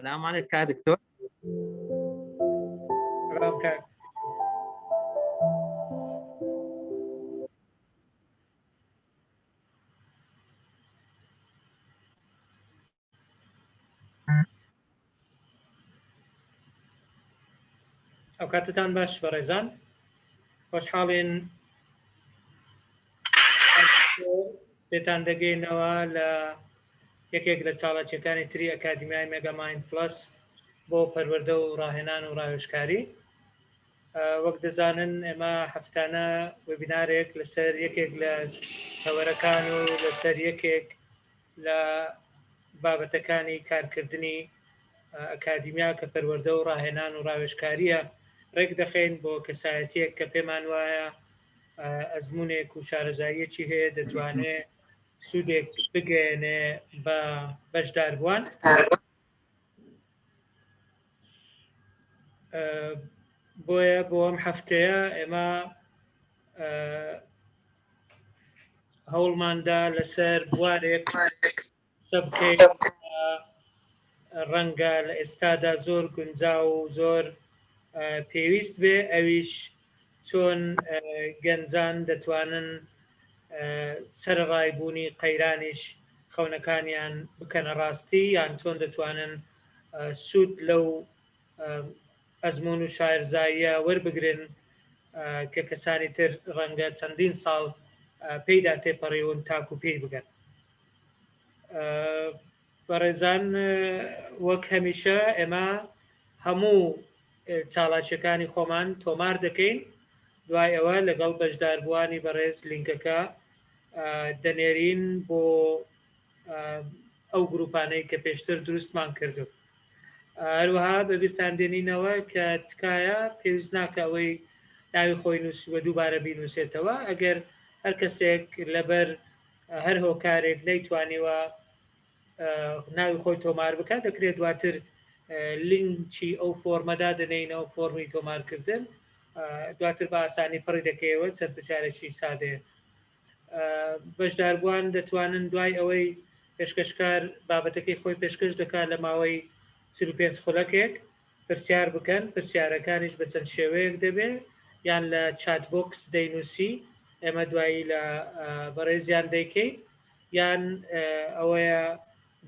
السلام عليك يا دكتور. سلام كاك. ئەو کاتتان باش بەڕێزان، خۆشحاڵین پێتان دەگەینەوە لە یەکێک لە چاڵەکیەکانی تری ئەکادیمیای مێگاماین پلس بۆ پەروەردە و ڕاهێنان و ڕاوێژکاری. وەک دەزانن ئێمە هەفتانە وێبینارێک لەسەر یەکێک لە تەوەرەکان و لەسەر یەکێک لە بابەتەکانی کارکردنی ئەکادیمیا کە پەروەردە و ڕاهێنان و ڕاوێژکاریە ڕێک دەخەین بۆ کەسایەتیەک کە پێمان وایە ئەزمونێک و شارەزاییەکی هەیە دەتوانێت سوودێک بگەێنێ بە بەشداربووان. بۆیە بۆ ئەم هەفتەیە ئێمە هەوڵماندا لەسەر بوارێک سەبکەی ڕەنگە لە ئێستادا زۆر گونجاو و زۆر پێویست بێ، ئەویش چۆن گەنجان دەتوانن سەرڕایبوونی قەیرانیش خەونەکانیان بکەنە ڕاستی، یان چۆن دەتوانن سوود لەو ئەزمون و شارەزاییە وەربگرن کە کەسانی تر ڕەنگە چەندین ساڵ پێیدا تێپەڕیون تاکو پێی بگەن. بەڕێزان، وەک هەمیشە ئێمە هەموو چاڵاکیەکانی خۆمان تۆمار دەکەین، دوای ئەوە لەگەڵ بەشداربووانی بەڕێز لینکەکە دەنێرین بۆ ئەو گروپانەی کە پێشتر دروستمان کردو. هەروەها بەبیرتان دێنینەوە کە تکایە پێویست ناکە ئەوەی ناوی خۆی نووسوە دووبارە بینووسێتەوە. ئەگەر هەر کەسێک لەبەر هەر هۆکارێک نەیتوانیوە ناوی خۆی تۆمار بکات، دەکرێت دواتر لینکی ئەو فۆرمەدا دەنێینەوە، فۆرمی تۆمارکردن، دواتر بە ئاسانی پڕی دەکەیەوە، چەند پرسیارێکی سادەیە. بەشداربووان دەتوانن دوای ئەوەی پێشکەشکار بابەتەکەی خۆی پێشکەش دەکات لە ماوەی 45 خولەکێک پرسیار بکەن. پرسیارەکانیش بە چەند شێوەیەک دەبێت، یان لە چات بۆکس دەینووسی، ئێمە دوایی لە بەڕێزیان دەیکەین، یان ئەوەیە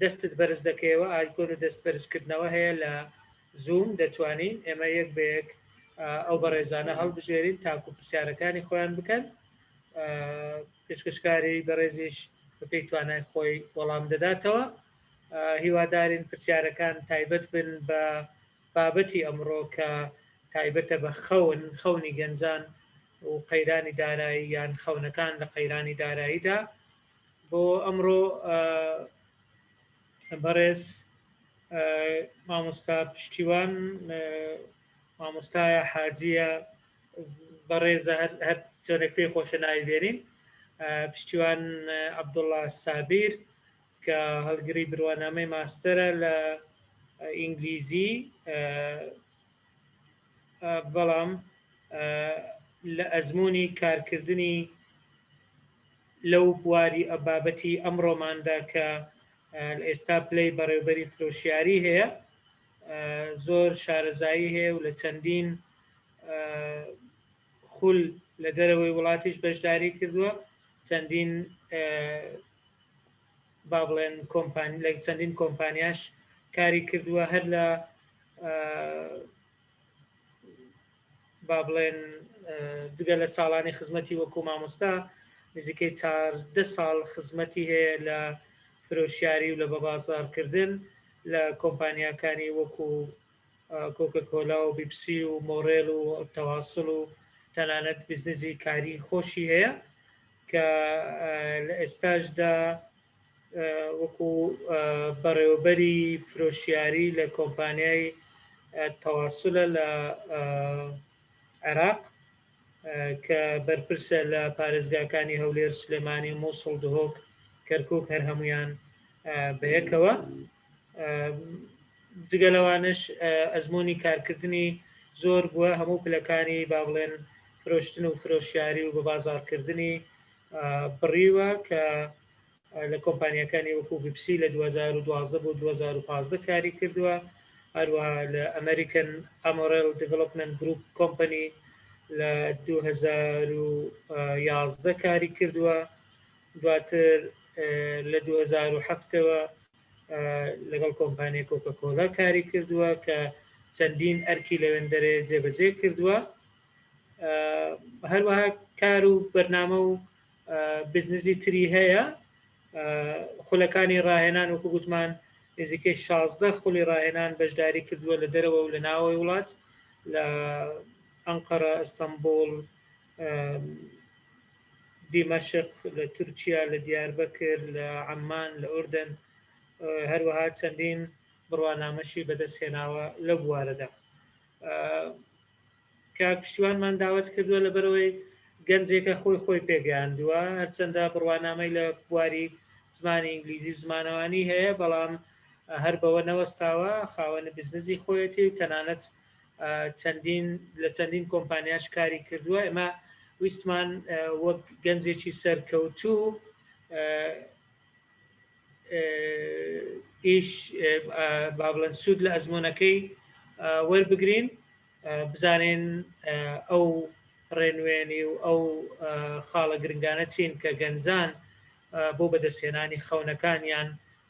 دەستت بەرز دەکەیەوە، ئایکۆن و دەست بەرزکردنەوە هەیە لە زوم، دەتوانین ئێمە یەک بە یەک ئەو بەڕێزانە هەڵبژێرین تاکو پرسیارەکانی خۆیان بکەن. پێشکەشکاری بەڕێزیش بەپێی توانای خۆی وەڵام دەداتەوە. هیوادارین پرسیارەکان تایبەت بن بە بابەتی ئەمڕۆ کە تایبەتە بە خەونی گەنجان و قەیرانی دارایی یان خەونەکان لە قەیرانی داراییدا. بۆ ئەمڕۆ بەڕێز مامۆستا پشتیوان، مامۆستایە حاجیە بەڕێزە، هەر چۆنێک پێی خۆشە ناوی بێنین، پشتیوان عەبدوڵڵا سابیر کە هەڵگری بڕوانامەی ماستەرە لە ئینگلیزی، بەڵام لە ئەزموونی کارکردنی لەو بواری ئەبابەتی ئەمڕۆماندا کە ئێستا پلەی بەڕێوەبەری فرۆشیاری هەیە، زۆر شارەزایی هەیە و لە چەندین خول لە دەرەوەی وڵاتیش بەشداری کردووە، چەندین با بڵێن لە چەندین کۆمپانیاش کاری کردووە، هەر لە با بڵێن جگە لە ساڵانی خزمەتی وەکو مامۆستا نزیکەی 14 ساڵ خزمەتی هەیە لە فرۆشیاری و لە بەبازارکردن لە کۆمپانیاکانی وەکو کۆکەکۆلا و بیپسی و مۆڕێل و تەواصل و تەنانەت بیزنسی کاری خۆشی هەیە کە لە ئێستاشدا وەکو بەڕێوەبەری فرۆشیاری لە کۆمپانیای تەواصلە لە عێراق کە بەرپرسە لە پارێزگاکانی هەولێر، سلێمانی، مووسڵ، دهۆک، کەرکووک، هەر هەمویان بەیەکەوە. جگە لەوانش ئەزموونی کارکردنی زۆر بووە، هەموو پلەکانی با بڵێن فرۆشتن و فرۆشیاری و بە بازارکردنی بڕیوە کە لە کۆمپانیەکانی وەکو بیپسی لە 2012 بۆ 2015 کاری کردووە، هەروەها لە ئەمریکن ئەمۆرل دیڤلۆپمنت گروپ کۆمپەنی لە 2011 کاری کردووە، دواتر لە 2007ەوە لەگەڵ کۆمپانیای کۆکەکۆلا کاری کردووە کە چەندین ئەرکی لەوێندەرێ جێبەجێ کردووە. هەروەها کار و بەرنامە و بزنسی تری هەیە. خولەکانی ڕاهێنان وەکو گوتمان نزیکەی 16 خولی ڕاهێنان بەشداری کردووە لە دەرەوە و لە ناوەوەی وڵات، لە ئەنقەرە، ئەستەمبول، دیمەشق لە تورکیا، لە دیاربەکر، لە عەمان، لە ئوردن، هەروەها چەندین بڕوانامەشی بەدەستهێناوە لە بوارەدا. کاک پشتیوانمان داوەت کردووە لەبەرەوەی گەنجێکە خۆی پێگەیاندووە، هەرچەندە بڕوانامەی لە بواری زمانی ئینگلیزی و زمانەوانی هەیە، بەڵام هەر بەوە نەوەستاوە، خاوەنە بزنسی خۆیەتی و تەنانەت لە چەندین کۆمپانیاش کاری کردووە. ئێمە ویستمان وەک گەنجێکی سەرکەوتوو ئیش با بڵێن سوود لە ئەزموونەکەی وەربگرین، بزانین ئەو ڕێنوێنی و ئەو خاڵە گرنگانە چین کە گەنجان بۆ بەدەستهێنانی خەونەکانیان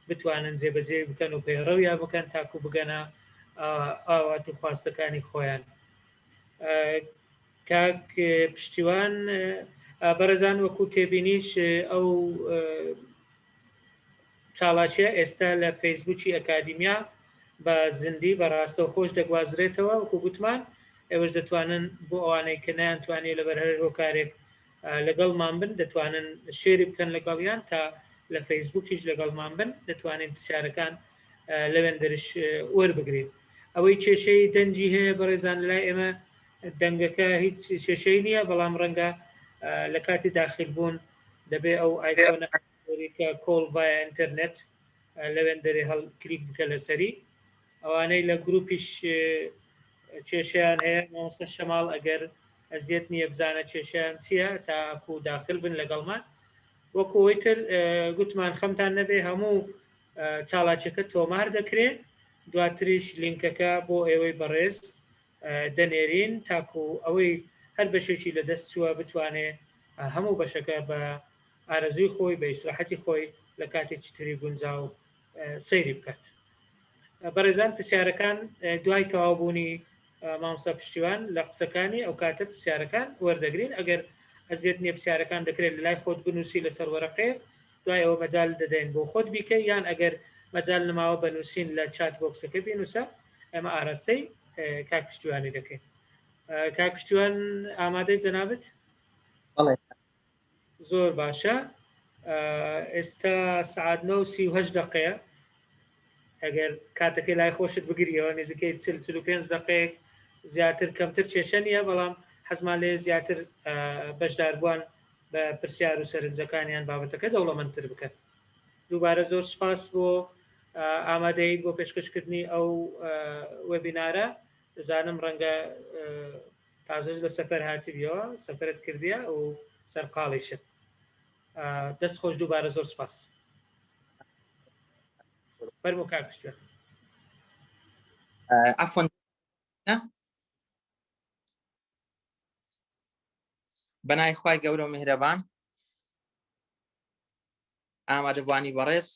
بتوانن جێبەجێ بکەن و پەیڕەویان بکەن تاکو بگەنە ئاوات و خواستەکانی خۆیان. کاک پشتیوان بەڕێزان وەکو تێبینیش ئەو چاڵاکیە ئێستا لە فەیسبووکی ئەکادیمیا بە زندی بەڕاستەوە خۆش دەگوازرێتەوە، وەکو گوتمان ئێوەش دەتوانن بۆ ئەوانەی کە نەیانتوانێت لەبەر هەر هۆکارێک لەگەڵمان بن دەتوانن شێری بکەن لەگەڵیان تا لە فەیسبووکیش لەگەڵمان بن، دەتوانین پرسیارەکان لەوێندەرش وەربگرین. ئەوەی کێشەی دەنجی هەیە بەڕێزان لای ئێمە دەنگەکە هیچ کێشەی نییە، بەڵام ڕەنگە لە کاتی داخلبوون دەبێ ئەو ئایفۆنە کۆڵ ڤایە ئینتەرنێت لەوێندەرێ هەڵ کلیک بکە لەسەری. ئەوانەی لە گروپیش کێشیان هەیە مامۆستا شەماڵ ئەگەر ئەزیەت نییە بزانە کێشیان چییە تاکو داخل بن لەگەڵمان. وەکو ئەوەی تر گوتمان خەمتان نەبێ هەموو چاڵاکیەکە تۆمار دەکرێت، دواتریش لینکەکە بۆ ئێوەی بەڕێز دەنێرین تاکو ئەوەی هەر بەشێکی لە دەست چووە بتوانێت هەموو بەشەکە بە ئارەزوی خۆی بە ئیسراحەتی خۆی لە کاتێکی تری گونجاو سەیری بکات. بەڕێزان پرسیارەکان دوای تەواوبوونی مامۆستا پشتیوان لە قسەکانی ئەو کاتە پرسیارەکان وەردەگرین. ئەگەر ئەزیەت نییە پرسیارەکان دەکرێت لە لای خۆت بنووسی لەسەر وەرەقەیەک، دوای ئەوە مەجال دەدەین بۆ خۆت بیکە، یان ئەگەر مەجال نەماوە بنووسین لە چات بۆکسەکە بینوسە، ئێمە ئاراستەی کاک پشتیوانی دەکەین. کاک پشتیوان ئامادەی جەنابەت؟ زۆر باشە. ئێستا سعات 9:38 ئەگەر کاتەکەی لای خۆشت بگریەوە نزیکەی 45 دقەیەک زیاتر کەمتر کێشە نیە، بەڵام حەزمان لێ زیاتر بەشداربووان بە پرسیار و سەرنجەکانیان بابەتەکە دەوڵەمەندتر بکەن. دووبارە زۆر سپاس بۆ ئامادەیت بۆ پێشکەشکردنی ئەو وەبینارە. دەزانم ڕەنگە تازەش لە سەفەر هاتیبیەوە، سەفەرت کردیە و سەرقاڵیشت. دەست خۆش دووبارە زۆر سپاس. فەرموو کاک پشتیوان. عفوا بەنای خوای گەورە و میهرەبان، ئامادەبوانی بەڕێز،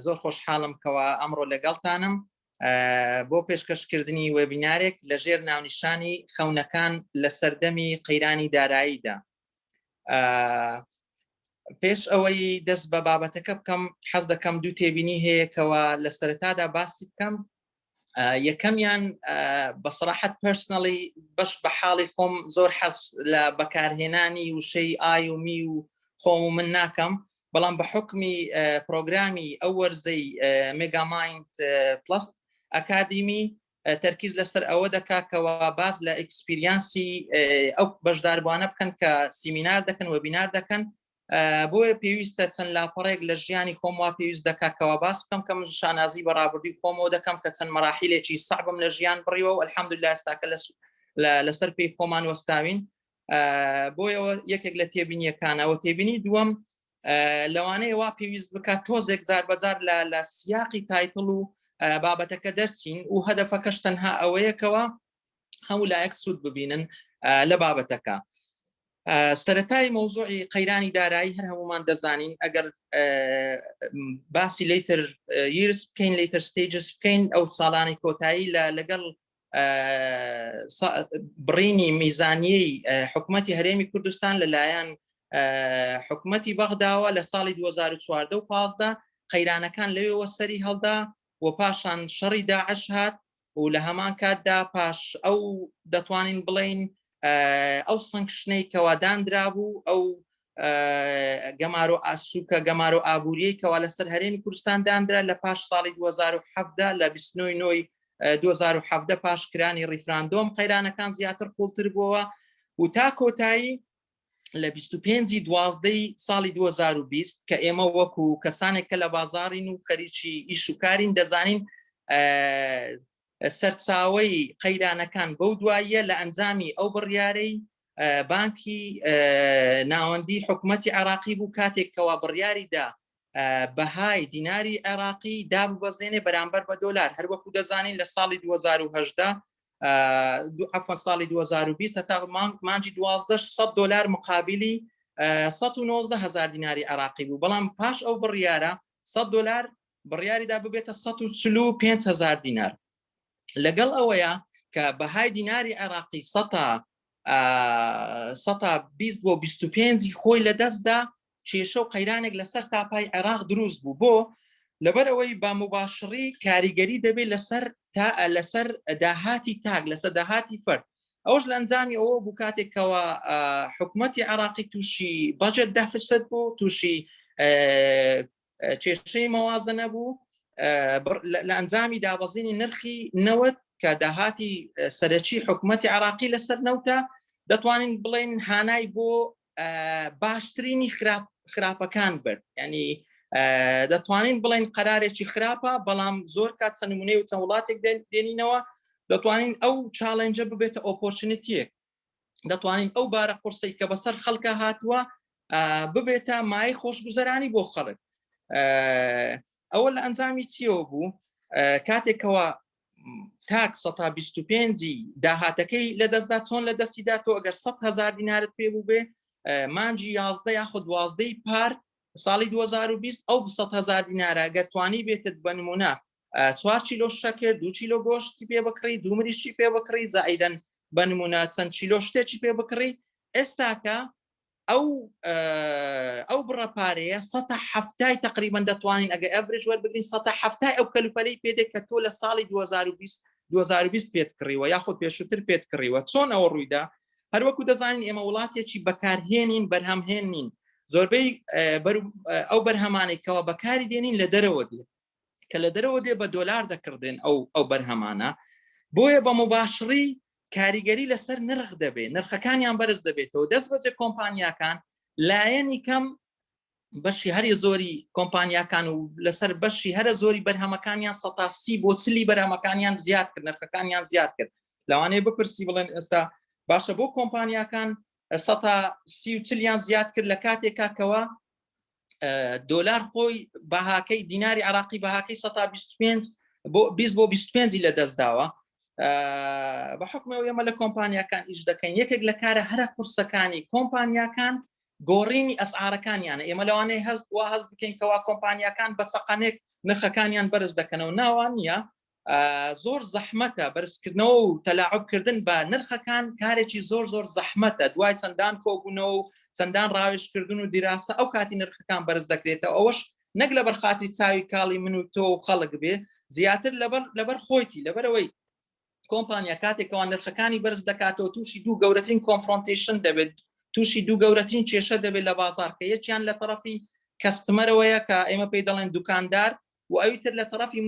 زۆر خۆشحاڵم کەوا ئەمڕۆ لەگەڵتانم بۆ پێشکەشکردنی وێبینارێک لەژێر ناونیشانی خەونەکان لە سەردەمی قەیرانی داراییدا. پێش ئەوەی دەست بە بابەتەکە بکەم، حەز دەکەم دوو تێبینی هەیە کەوا لە سەرەتادا باسی بکەم. یەکەمیان بەسەراحەت پەرسنەڵی بەش بە حاڵی خۆم زۆر حەز لە بەکارهێنانی وشەی ئای و می و خۆم و من ناکەم، بەڵام بە حکمی پرۆگرامی ئەو وەرزەی مێگامایند پلس ئەکادیمی تەرکیز لەسەر ئەوە دەکاکەوە باز لە ئەکسپیریانسی ئەو بەشداربوانە بکەن کە سیمینار دەکەن وەبینار دەکەن. بۆیە پێویستە چەند لاپەڕێک لە ژیانی خۆم وا پێویست دەکاکەوە باس بکەم کە من شانازی بەڕابردووی خۆمەوە دەکەم کە چەند مەراحیلێکی سەعبم لە ژیان بڕیوە و الحەمدولله ئێستاکە لەسەر پێی خۆمان وەستاوین. بۆیەوە یەکێک لە تێبینیەکانەوە. تێبینی دووەم لەوانەیە وا پێویست بکات تۆزێک جار بەجار لە سیاقی تایتڵ و بابەتەکە دەرچین و هەدەفەکەش تەنها ئەوەیەکەوە هەموو لایەک سوود ببینن لە بابەتەکە. سەرەتای مۆزوعی قەیرانی دارایی هەر هەمومان دەزانین ئەگەر باسی لیتر years بکەین later stages بکەین ئەو ساڵانی کۆتایی لەگەڵ بڕینی میزانیەی حکوومەتی هەرێمی کوردستان لەلایەن حکوومەتی بەغداوە لە ساڵی 2014 و 15 قەیرانەکان لەوێوە سەری هەڵدا و پاشان شەڕی داعش هات و لە هەمان کاتدا پاش ئەو دەتوانین بڵین ئەو سنگشنەی کەوا دانرا بوو ئەو گەمار و ئاسوکە گەمار و ئابوووریەی کەوا لەسەر هەرێمی کوردستان دانرا لە پاش ساڵی 2017 لە 29 2017 پاشکرانی ڕیفراندۆم قەیرانەکان زیاتر قوڵتر بووەوە و تا کۆتایی لە 25/12 ساڵی 2020 کە ئێمە وەکو کەسانێک کە لە بازارین و خەریکی ئیش و کارین دەزانین سەرچاوەی قەیرانەکان بەو دواییە لە ئەنجامی ئەو بڕیارەی بانکی ناوەندی حکوومەتی عێراقی بوو کاتێکەوە بڕیاریدا بەهای دیناری عێراقی داببەزێنێ بەرامبەر بە دۆلار هەروەکو دەزانین لە ساڵی 2018 ساڵی 2020 هەتا مانجی 12 $100 مقابلی 119,000 دیناری عێراقی بوو بەڵام پاش ئەو بڕیارە $100 بڕیاریدا ببێتە 145,000 دینار لەگەڵ ئەوەیە کە بەهای دیناری عێراقی 120 بۆ 25 خۆی لەدەستدا کێشە و قەیرانێک لەسەر تاپای عێراق دروست بوو بۆ لەبەرەوەی با مباشڕی کاریگەری دەبێت لەسەر داهاتی تاک لەسەر داهاتی فرد ئەوش لە ئەنجامی ئەوە بوو کاتێکەوە حکوومەتی عێراقی تووشی بەجێت دەفست بوو تووشی کێشەی مەوازنە بوو لە ئەنجامی دابەزینی نرخی نەوت کە داهاتی سەرەکی حکوومەتی عێراقی لەسەر نەوتە دەتوانین بڵێن هانای بۆ باشترینی خراپەکان برد ینی دەتوانین بڵێن قەرارێکی خراپە بەڵام زۆر کات چەند نمونەی و چەند وڵاتێک دێنینەوە دەتوانین ئەو چاڵنجە ببێتە ئۆپۆرچونیتیەک دەتوانین ئەو بارە قورسەی کە بەسەر خەڵکە هاتووە ببێتە مای خۆشگوزەرانی بۆ خەڵک ئەوە لە ئەنجامی چیەوە بوو کاتێکەوە تاک 125 داهاتەکەی لەدەستدا چۆن لە دەستیدا تۆ ئەگەر 100,000 دینارت پێ بوو بێ مانجی 11 یاخود 12 پار ساڵی 2020 ئەو 100,000 دینارە ئەگەر توانی بێتت بە نمونە 4 کیلۆ شەکر 2 کیلۆ گۆشتی پێ بکڕی 2 مریشی پێ بکڕی زائیدەن بە نمونە چەند کیلۆ شتێکی پێ بکڕی ئێستاکە ئەو بڕەپارەیە 170 تقریبا دەتوانین ئەگە ئەڤرێج وەربگرین 170 ئەو کەلوپەلەی پێدێت کە تۆ لە ساڵی 2020 پێت کڕیوە یاخود پێشووتر پێت کڕیوە چۆن ئەوە ڕوویدا هەروەکو دەزانین ئێمە وڵاتێکی بەکارهێنین بەرهەمهێنین زۆربەی ئەو بەرهەمانەی کەەوە بەکاری دێنین لە دەرەوە دێ کە لە دەرەوە دێ بە دۆلار دەکردن ئەو بەرهەمانە بۆیە بە مباشڕی کاریگەری لەسەر نرخ دەبێت نرخەکانیان بەرز دەبێتەوە دەست بەجێ کۆمپانیاکان لایەنی کەم بەشی هەری زۆری کۆمپانیاکان و لەسەر بەشی هەرە زۆری بەرهەمەکانیان 130 بۆ 40 بەرهەمەکانیان زیاد کرد نرخەکانیان زیاد کرد لەوانەیە بپرسی بڵێن ئێستا باشە بۆ کۆمپانیاکان 130 زیاد کرد لە کاتێکا کەوە دۆلار خۆی بەهاکەی دیناری عێراقی بەهاکەی 125 بۆ 20 بۆ 25 لە دەستداوە بە حکمەوە ئێمە لە کۆمپانیاکان ئیش دەکەین یەکێک لە کارە هەرە قورسەکانی کۆمپانیاکان گۆڕینی ئەسعارەکانیانە ئێمە لەوانەیە هەست بکەین کەوا کۆمپانیاکان بە چەقەنێک نرخەکانیان بەرز دەکەنەوە ناوان نییە زۆر زەحمەتە بەرزکردنەوە و تەلاعوبکردن بە نرخەکان کارێکی زۆر زەحمەتە دوای چەندان کۆبوونەوە و چەندان ڕاوێژکردن و دیراسە ئەو کاتی نرخەکان بەرز دەکرێتەوە ئەوەش نەک لە بەرخاتری چاوی کاڵی من و تۆ و خەڵک بێ زیاتر لەبەر خۆیتی لەبەرەوەی کۆمپانیا کاتێکەوە نرخەکانی بەرز دەکاتەوە تووشی دوو گەورەترین کۆنفرۆنتیشن دەبێت تووشی دوو گەورەترین کێشە دەبێت لە بازار کە یەکیان لە تەرەفی کەستمەرەوەیە کە ئێمە پێی دەڵێن دوکاندار و ئەویتر لە تەرەفی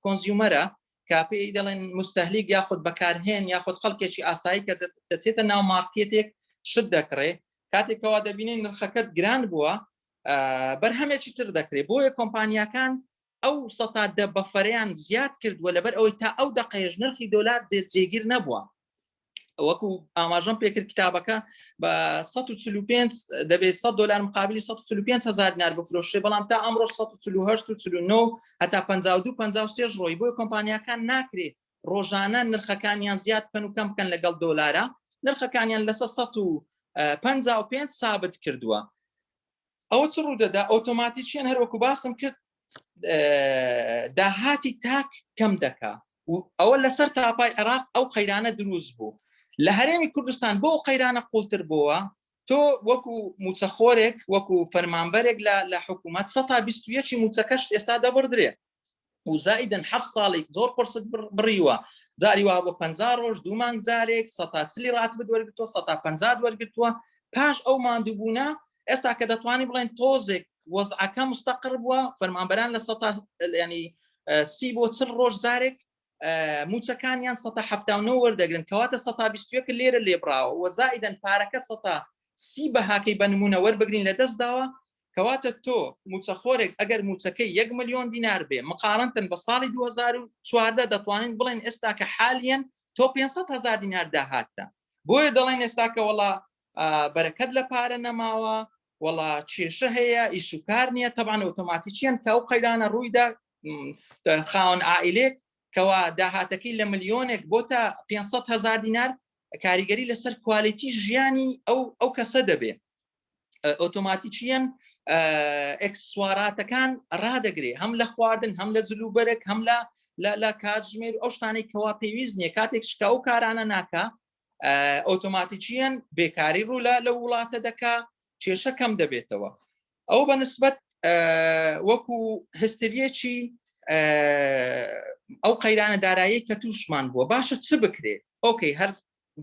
کۆنزیومەرە کە پێی دەڵێن مستەهلیک یاخود بەکارهێن یاخود خەڵکێکی ئاسایی کە دەچێتە ناو مارکێتێک شت دەکڕێ کاتێکەوە دەبینین نرخەکەت گران بووە بەرهەمێکی تر دەکرێت بۆیە کۆمپانیاکان ئەو سەتادە بەفەریان زیاد کردووە لەبەر ئەوەی تا ئەو دەقەیەش نرخی دۆلار جێگیر نەبووە وەکو ئاماژەم پێکرد کتابەکە بە 145 دەبێت $100 مقابلی 145,000 دینار بفرۆشێ، بەڵام تا ئەمڕۆ 148 هەتا 52-53 ڕۆی بۆی کۆمپانیاکان ناکرێت ڕۆژانە نرخەکانیان زیاد بکەن و کەم بکەن لەگەڵ دۆلارە، نرخەکانیان لەسەر 155 سابت کردووە. ئەوە چ ڕوو دەدا؟ ئۆتۆماتیکیان هەروەکو باسم کرد داهاتی تاک کەم دەکا و ئەوە لەسەر تاپای عێراق ئەو قەیرانە دروست بوو. لە هەرێمی کوردستان بۆ قەیرانە قوڵتر بووە، تۆ وەکو موچەخۆرێک وەکو فەرمانبەرێک لە حکوومەت 121 موچەکەش ئێستا دەبڕدرێ و زائیدەن 7 ساڵێک زۆر قرست بڕیوە، جاری وا بۆ 50 ڕۆژ 2 مانگ جارێک 140 ڕاتبت وەرگرتووە 150 وەرگرتووە. پاش ئەو ماندووبوونە ئێستا کە دەتوانین بڵێن تۆزێک وەزعەکە مستەقر بووە، فەرمانبەران لە 30 بۆ 40 ڕۆژ جارێک موچەکانیان 179 وەردەگرن، کەواتە 121 لێرە لێبراوە و زائیدەن پارەکە 130 بەهاکەی بە نمونە وەربگرین لە دەستداوە. کەواتە تۆ موچەخۆرێک ئەگەر موچەکەی 1 ملیۆن دینار بێ مقارنتن بە ساڵی 2014 دەتوانین بڵێن ئێستا کە حالیان تۆ 500,000 دینار داهاتە. بۆیە دەڵێن ئێستا کە وەڵا بەرەکەت لە پارە نەماوە، وەڵا کێشە هەیە، ئیشوکار نییە. تەبعاً ئۆتۆماتیکیان کە ئەو قەیرانە ڕوویدا خاوەن عائیلێک کەوا داهاتەکەی لە ملیۆنێک بۆتە 500,000 دینار، کاریگەری لەسەر کوالیتی ژیانی ئەو کەسە دەبێ. ئۆتۆماتیکیان ئەکسسواراتەکان ڕادەگرێ، هەم لە خواردن، هەم لە جلوبەرێک، هەم لە کاتژمێر ئەو شتانەی کەوا پێویست نییە. کاتێک شکا ئەو کارانە ناکە ئۆتۆماتیکیان بێکاری ڕوو لە وڵاتە دەکا، کێشە کەم دەبێتەوە. ئەو بە نسبەت وەکو هستریەکی ئەو قەیرانە دارایی کە تووشمان بووە باشە چ بکرێت؟ ئۆکەی هەر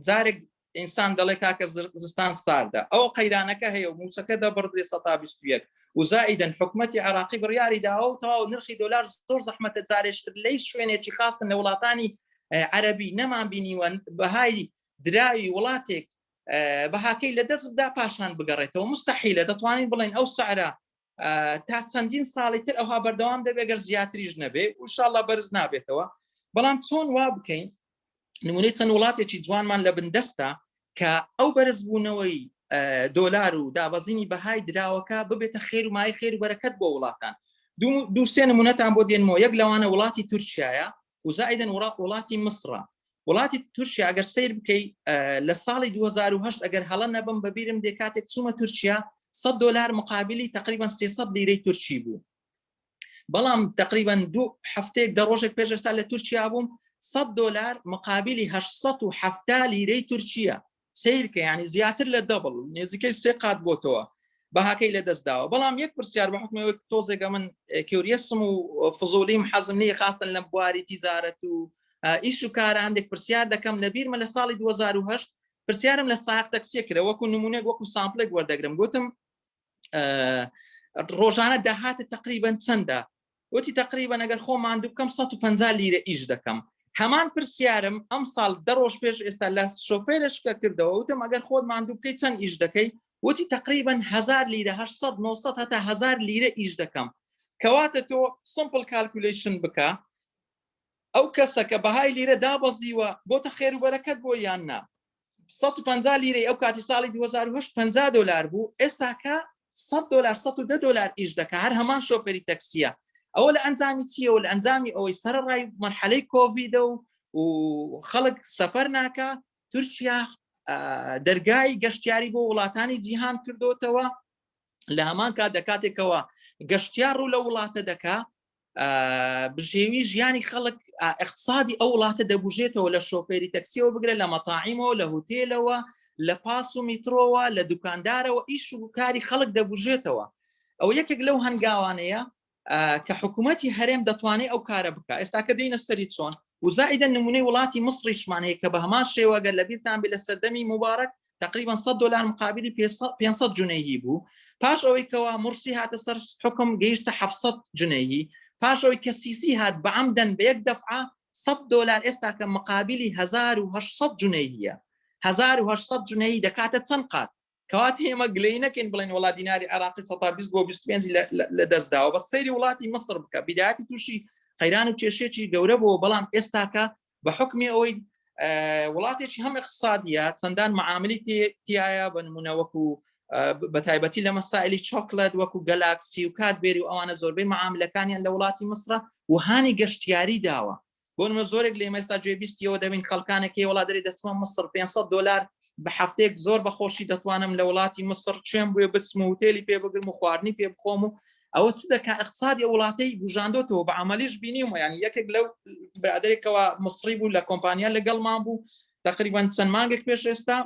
جارێک ئینسان دەڵێ کاکە زستان ساردە، ئەو قەیرانەکە هەیە و موچەکە دەبڕدرێ 121 و زائیدەن حکومەتی عێراقی بڕیاری داوە و تەواو نرخی دۆلار زۆر زەحمەتە جارێشتر لەی شوێنێکی خاصن لە وڵاتانی عەرەبی نەمان بینیوە بەهای دراوی وڵاتێک بەهاکەی لە دەستدا پاشان بگەڕێتەوە. مستەحیلە دەتوانین بڵێن ئەو سعرە تا چەندین ساڵی تر ئەوها بەردەوام دەبێت گەر زیاتریش نەبێ و ئینشاڵڵا بەرز نابێتەوە. بەڵام چۆن وا بکەین نمونەی چەند وڵاتێکی جوانمان لە بندەستە کە ئەو بەرزبوونەوەی دۆلار و دابەزینی بەهای دراوەکە ببێتە خێر و مای خێر و بەرەکەت بۆ وڵاتان. دوو سێ نمونەتان بۆ دێنمەوە. یەک لەوانە وڵاتی تورکیایە و زائیدەن وڵاتی مسرە. وڵاتی تورکیا ئەگەر سیر بکەی لە ساڵی 2008 ئەگەر هەڵە نەبم بەبیرم دێ کاتێک چوومە تورکیا $100 مقابلی تقریبا 300 لیرەی تورکی بوو. بەڵام تقریبا 2 هەفتەیەک دە ڕۆژێک پێش ئێستا لە تورکیا بووم $100 مقابلی 870 لیرەی تورکیە. سیرکە یعنی زیاتر لە دەبڵ نێزیکەی 3 قات بۆتەوە بەهاکەی لە دەستداوە. بەڵام یەک پرسیار بە حکمەوەی تۆزێکە من کێوریەسم و فزوڵیم حەزم نییە خاستن لە بواری تیزارەت و ئیش و کارە هەندێک پرسیار دەکەم لە بیرمە لە ساڵی 2008 پرسیارم لە ساق تەکسیە کرد وەکو نمونێک وەکو سامپلێک وەردەگرم گوتم ڕۆژانە داهاتە تقریبا چەندە؟ وتی تقریبا ئەگەر خۆمان دوو بکەم 150 لیرە ئیش دەکەم. هەمان پرسیارم ئەم ساڵ 10 ڕۆژ پێش ئێستا لە شۆفێرشکە کردەوە وتم ئەگەر خۆت ماندوو بکەی چەند ئیش دەکەی؟ وتی تقریبا 1000 لیرە 800 900 هەتا 1000 لیرە ئیش دەکەم. کەواتە تۆ سمپل کالکولیشن بکە ئەو کەسە کە بەهای لیرە دابەزیوە بۆتە خێر و بەرەکەت بۆ یان نا. 150 لیرەی ئەو کاتی ساڵی 2008 $50 بوو، ئێستاکە $100 $110 ئیش دەکە. هەر هەمان شۆفێری تەکسیە. ئەوە لە ئەنجامی چیە و لە ئەنجامی ئەوەی سەرڕای مەرحەلەی کۆڤیدە و خەڵک سەفەر ناکە. تورکیا دەرگای گەشتیاری بۆ وڵاتانی جیهان کردوتەوە. لە هەمان کات دەکاتێکەوە گەشتیار ڕوو لە وڵاتە دەکا بژێوی ژیانی خەڵک اقتصادی ئەو وڵاتە دەبوژێتەوە لە شۆفێری تەکسیەوە بگرە لە مەتاعیمەوە لە هۆتێلەوە لە پاس و میترۆوە لە دوکاندارەوە ئیش و کاری خەڵک دەبوژێتەوە. ئەو یەکێک لەو هەنگاوانەیە کە حکوومەتی هەرێم دەتوانێت ئەو کارە بکە. ئێستا کە دێنە سەری چۆن و زائیدەن نمونەی وڵاتی مصریشمان هەیە کە بە هەمان شێوەگەر لە بیرتان بێ لە سەردەمی مبارەک تقریبا $100 مقابلی 500 جنێهی بوو. پاش ئەوەی کەوا مرسی هاتە سەر حکم گەیشتە 700 جنێهی. پاش ئەوەی کە سیسی هات بەعەمدەن بە یەک دەفعە $100 ئێستا کە مقابلی 1800 جنێهیە. 1800 جنێهی دەکاتە چەند قات؟ کەواتی ئێمە گلەی نەکەین بڵێن وڵات دیناری عێراقی 120 بۆ 25 لە دەستداوە. بە سەیری وڵاتی مەسر بکە. بیدایەتی تووشی قەیران و کێشێکی گەورە بووە، بەڵام ئێستاکە بە حکمی ئەوەی وڵاتێکی هەم اقتصادیە چەندان معاملی تایە بە نمونە وەکو بە تایبەتی لە مەسائلی چۆکلت وەکو گەلاکسی و کاتبێری و ئەوانە زۆربەی معاملەکانیان لە وڵاتی مسرە و هانی گەشتیاری داوە بۆ نمە زۆرێک لە ئێمە ئێستا گوێبیستیەوە دەبین خەڵکانێکی وڵات دەری دەچمە مسر $500 بە هەفتەیەک زۆر بەخۆشی دەتوانم لە وڵاتی مسر کوێم بووە بچم و هۆتێلی پێ بگرم و خواردنی پێ بخۆم و ئەوە چ دەکات اقتصادی وڵاتەی بژاندۆتەوە بە عملیش بینیومە یعنی یەکێک لەو برادێکەوە مصری بوو لە کۆمپانیا لەگەڵمان بوو تقریبا چەند مانگێک پێش ئێستا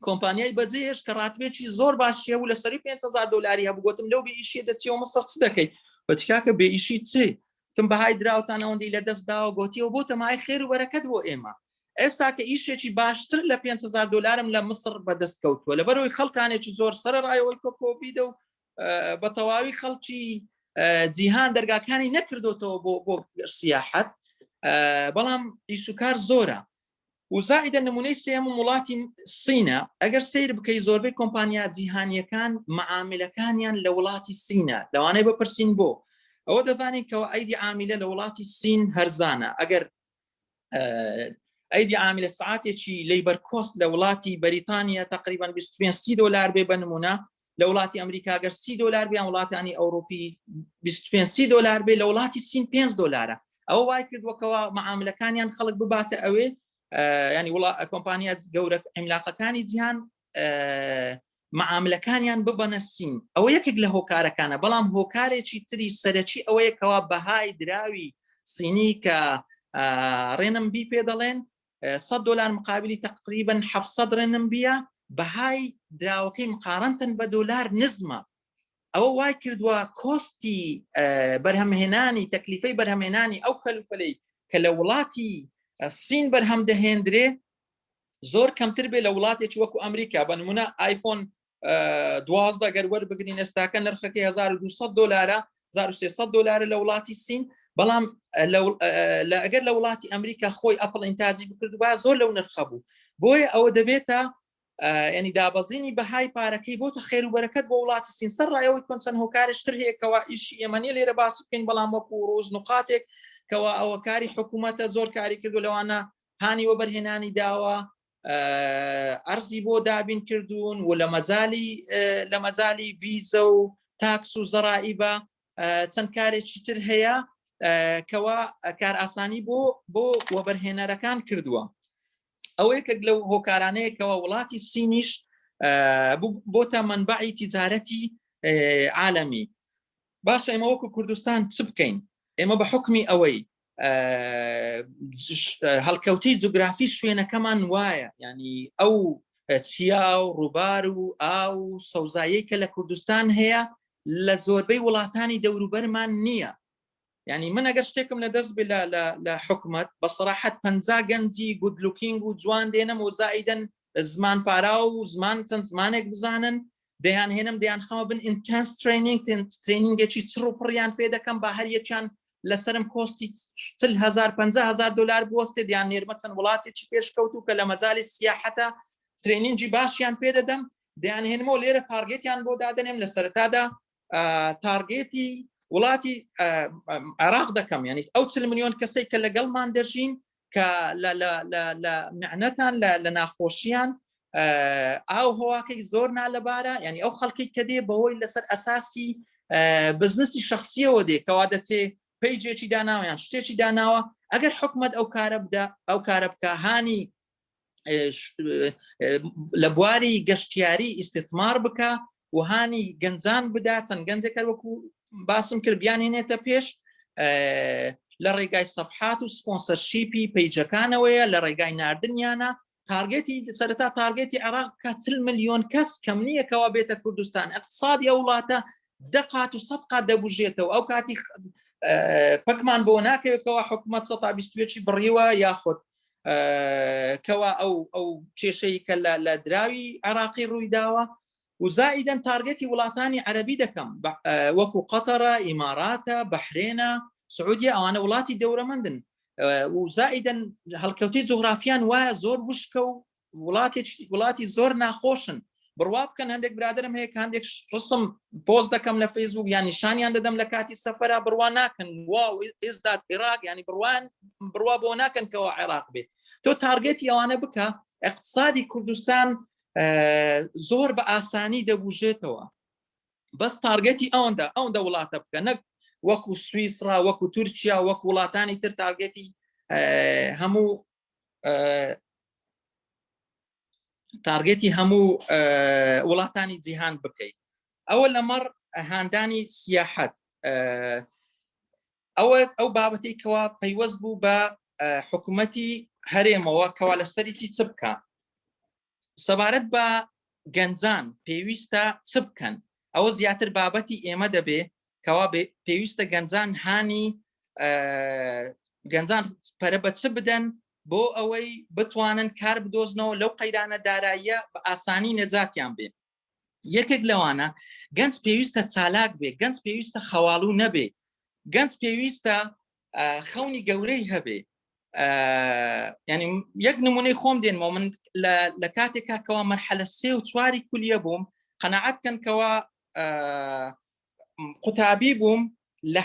کۆمپانیای بەجێهێش کە ڕاتبێکی زۆر باشیە و لەسەری $500 هەبوو گوتم لەو بێئیشیە دەچیەوە مەسەر چ دەکەی بەتکاکە بێئیشی چێ تم بەهای دراوتان ئەوەندەی لە دەستداوە گوتیەوە بۆ تەمای خێر و بەرەکەت بۆ ئێمە ئێستا کە ئیشێکی باشتر لە $500 لە مسر بەدەست کەوتووە لەبەرەوەی خەڵکانێکی زۆر سەرڕایەوەی کۆڤیدە و بە تەواوی خەڵکی جیهان دەرگاکانی نەکردوتەوە بۆ سیاحەت بەڵام ئیشوکار زۆرە و زائدە نمونەی سێم وڵاتی سینە ئەگەر سیر بکەی زۆربەی کۆمپانیا جیهانیەکان معاملەکانیان لە وڵاتی سینە لەوانەیە بپرسین بۆ ئەوە دەزانین کەەوە ئەیدی عامیلە لە وڵاتی سین هەرزانە ئەگەر ئەیدی عامیلە سعاتێکی لەیبەر کۆست لە وڵاتی بەریتانیا تقریبا $25 بێ بە نمونە لە وڵاتی ئەمریکا گەر $30 بیان وڵاتانی ئەوروپی $25 بێ لە وڵاتی سین $5 ئەوە وای کردوەکەوە معاملەکانیان خەڵک بباتە ئەوێ ینی کۆمپانیا گەورە عیملاقەکانی جیهان معاملەکانیان ببەنە سین ئەوە یەکێک لە هۆکارەکانە بەڵام هۆکارێکی تری سەرەکی ئەوەیەکەوە بەهای دراوی سینی کە ڕێنمبی پێ دەڵێن $100 مقابلی تقریبا 700 ڕێنمبیە بەهای دراوەکەی مقارنتن بە دۆلار نزمە ئەوە وای کردووە کۆستی بەرهەمهێنانی تەکلیفەی بەرهەمهێنانی ئەو کەلوپەلەی کە لە وڵاتی سین بەرهەم دەهێنرێ زۆر کەمتر بێ لە وڵاتێکی وەکو ئەمریکا بە نمونە آیفۆن 12 گەر وەربگرین ئێستاکە نرخەکەی $1,200 $1,300 لە وڵاتی سین بەڵام ئەگەر لە وڵاتی ئەمریکا خۆی ئەپڵ ئینتاجی بکردووە زۆر لەو نرخە بوو بۆیە ئەوە دەبێتە ینی دابەزینی بەهای پارەکەی بۆتە خێر و بەرەکەت بۆ وڵاتی سین سەر ڕایەوەی کۆنچەند هۆکارشتر هەیەکەوە ئیشی ئێمەنیە لێرە باس بکەین بەڵام وەکو ڕۆژ نقاتێک کەوا ئەوە کاری حکوومەتە زۆر کاری کردو لەوانە هانی وەبەرهێنانی داوە ئەرزی بۆ دابین کردوون و لە مەجای ڤیزە و تاکس و زەرائیبە چەند کارێکی تر هەیە کەوا کار ئاسانی بۆ وەبەرهێنەرەکان کردووە ئەوە یەکێک لەو هۆکارانەیەکەوە وڵاتی سینیش بۆتە منبعی تیجارەتی عالەمی باشە ئێمە وەکو کوردستان چ بکەین ئێمە بە حکمی ئەوەی هەڵکەوتی جوگرافی شوێنەکەمان وایە ینی ئەو چیا و ڕووبار و ئاو سەوزایەی کە لە کوردستان هەیە لە زۆربەی وڵاتانی دەوروبەرمان نییە ینی من ئەگەر شتێکم لە دەست بێ لە حکومت بە سەراحەت 50 گەنجی گودلوکینگ و جوان دێنم و زائیدەن زمان پارا و زمان چەند زمانێک بزانن دەیان هێنم دەیان خەمە بن ئینتەنس ترینینگێکی چڕ و پڕیان پێ دەکەم با هەر یەکیان لەسرم کۆستی $40,000 بوەستێ دیان نێرمە چەند وڵاتێکی پێشکەوتو کە لە مەجای سیاحەتە ترینینگی باشیان پێ دەدەم دەیان هێنمەوە لێرە تارگێتیان بۆ دادەنێم لە سەرەتادا تارگێتی وڵاتی عێراق دەکەم یعنی ئەو 40 ملیۆن کەسێک کە لەگەڵمان دەژین کە لە معنەتان لە ناخۆشییان ئاو هەواکەی زۆر نالەبارە ینی ئەو خەڵکی کە دێ بەهۆی لەسەر ئەساسی بزنسی شخصیەوە دێ کەوا دەچێ پیجێکی داناوە یان شتێکی داناوە ئەگەر حکومت ئەو کارە بکە هانی لە بواری گەشتیاری ئیستثمار بکە و هانی گەنجان بدا چەند گەنجێکە وەکو باسم کرد بیانێنێتە پێش لە ڕێگای سەفحات و سپۆنسەرشیپی پیجەکانەوەیە لە ڕێگای ناردنیانە تارگێتی سەرەتا تارگێتی عێراق کە 40 ملیۆن کەس کەم نییەکەوە بێتە کوردستان اقتصادی ئەو وڵاتە 10 قات و 100 قات دەبوژێتەوە ئەو کاتی پەکمان بۆ ناکەوێتەوە حکومت 120 بڕیوە یاخود کەوا ئەو کێشەی کە لە دراوی عێراقی ڕووی داوە و زائیدەن تارگێتی وڵاتانی عەرەبی دەکەم وەکو قەتەرە ئیماراتە بەحرێنە سعودیە ئەوانە وڵاتی دەورەمەندن و زائیدەن هەڵکەوتی جوغرافیان وایە زۆر وشکە و وڵاتی زۆر ناخۆشن بڕوا بکەن هەندێک برادرم هەیە کە هەندێک ڕسم پۆست دەکەم لە فەیسبوک ینی شانیان دەدەم لە کاتی سەفەرە بڕوا ناکەن واو ئێزداد عێراق ینی بڕوا بۆ ناکەن کەەوە عێراق بێت تۆ تارگێتی ئەوانە بکە اقتصادی کوردستان زۆر بە ئاسانی دەبوژێتەوە بەس تارگێتی ئەوەندە وڵاتە بکە نەک وەکو سویسرا وەکو تورکیا وەکو وڵاتانی تر تارگێتی هەموو تارگێتی هەموو وڵاتانی جیهان بکەیت ئەوە لەمەڕ هاندانی سیاحەت ئەو بابەتەی کەوا پەیوەست بوو بە حکوومەتی هەرێمەوە کەوا لەسەریی چ بکە سەبارەت بە گەنجان پێویستە چ بکەن ئەوە زیاتر بابەتی ئێمە دەبێ کەوا پێویستە گەنجان هانی گەنجان پەرە بە چ بدەن بۆ ئەوەی بتوانن کار بدۆزنەوە لەو قەیرانە داراییە بە ئاسانی نەجاتیان بێ یەکێک لەوانە گەنج پێویستە چالاک بێ گەنج پێویستە خەواڵوو نەبێ گەنج پێویستە خەونی گەورەی هەبێ ینی یەک نمونەی خۆم دێنمەوە من لە کاتێکا کەوا مەرحەلە 3 و 4 کولیە بووم قەناعەت کەن کەوا قوتابی بووم لە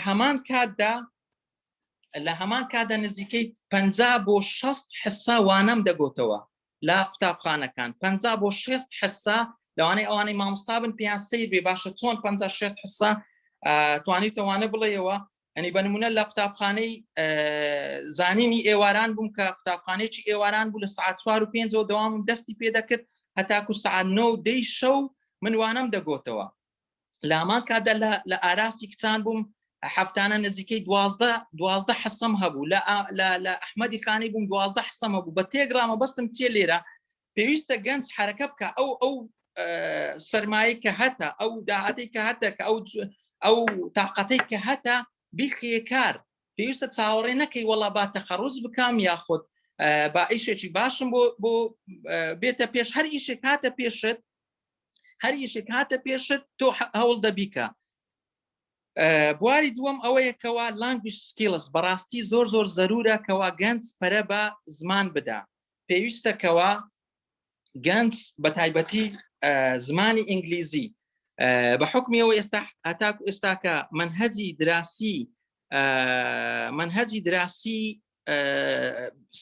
هەمان کاتدا نزیکەی 50 بۆ 60 حسا وانەم دەگۆتەوە لا قوتابخانەکان 50 بۆ 60 حسا لەوانەی ئەوانەی مامۆستا بن پێیان سیر بێ باشە چۆن 50 حسا توانیتەوانە بڵێەوە ئەنی بە نمونە لە قوتابخانەی زانینی ئێواران بووم کە قوتابخانەیەکی ئێواران بوو لە سعات 4 و 5 دەوام دەستی پێ دەکرد هەتاکو سعات 9 و 10 شەو من وانەم دەگۆتەوە لە هەمان کاتدا لە ئاراسی کچان بووم هەفتانە نزیکەی 12 حسەم هەبوو لە ئەحمەدی خانی بووم 12 حسەم هەبوو بە تێگرامە بەستم چێ لێرە پێویستە گەنج حرەکە بکە ئەو سەرمایە کە هەتە ئەو داهاتەی کە هەتە کە ئەو تااقەتەی کە هەتە بیخێکار پێویستە چاوەڕێ نەکەی وەڵا با تەخەڕوز بکەم یاخود با ئیشێکی باشم بۆ بێتە پێش هەر ئیشێک هاتە پێشت تۆ هەوڵ دەبیکە بواری دووەم ئەوەیەکەوە language skills بەڕاستی زۆر زەرورە کەوا گەنج پەرە بە زمان بدا پێویستەکەوە گەنج بە تایبەتی زمانی ئینگلیزی بە حکمیەوە ئێستاکە منهەجی دراسی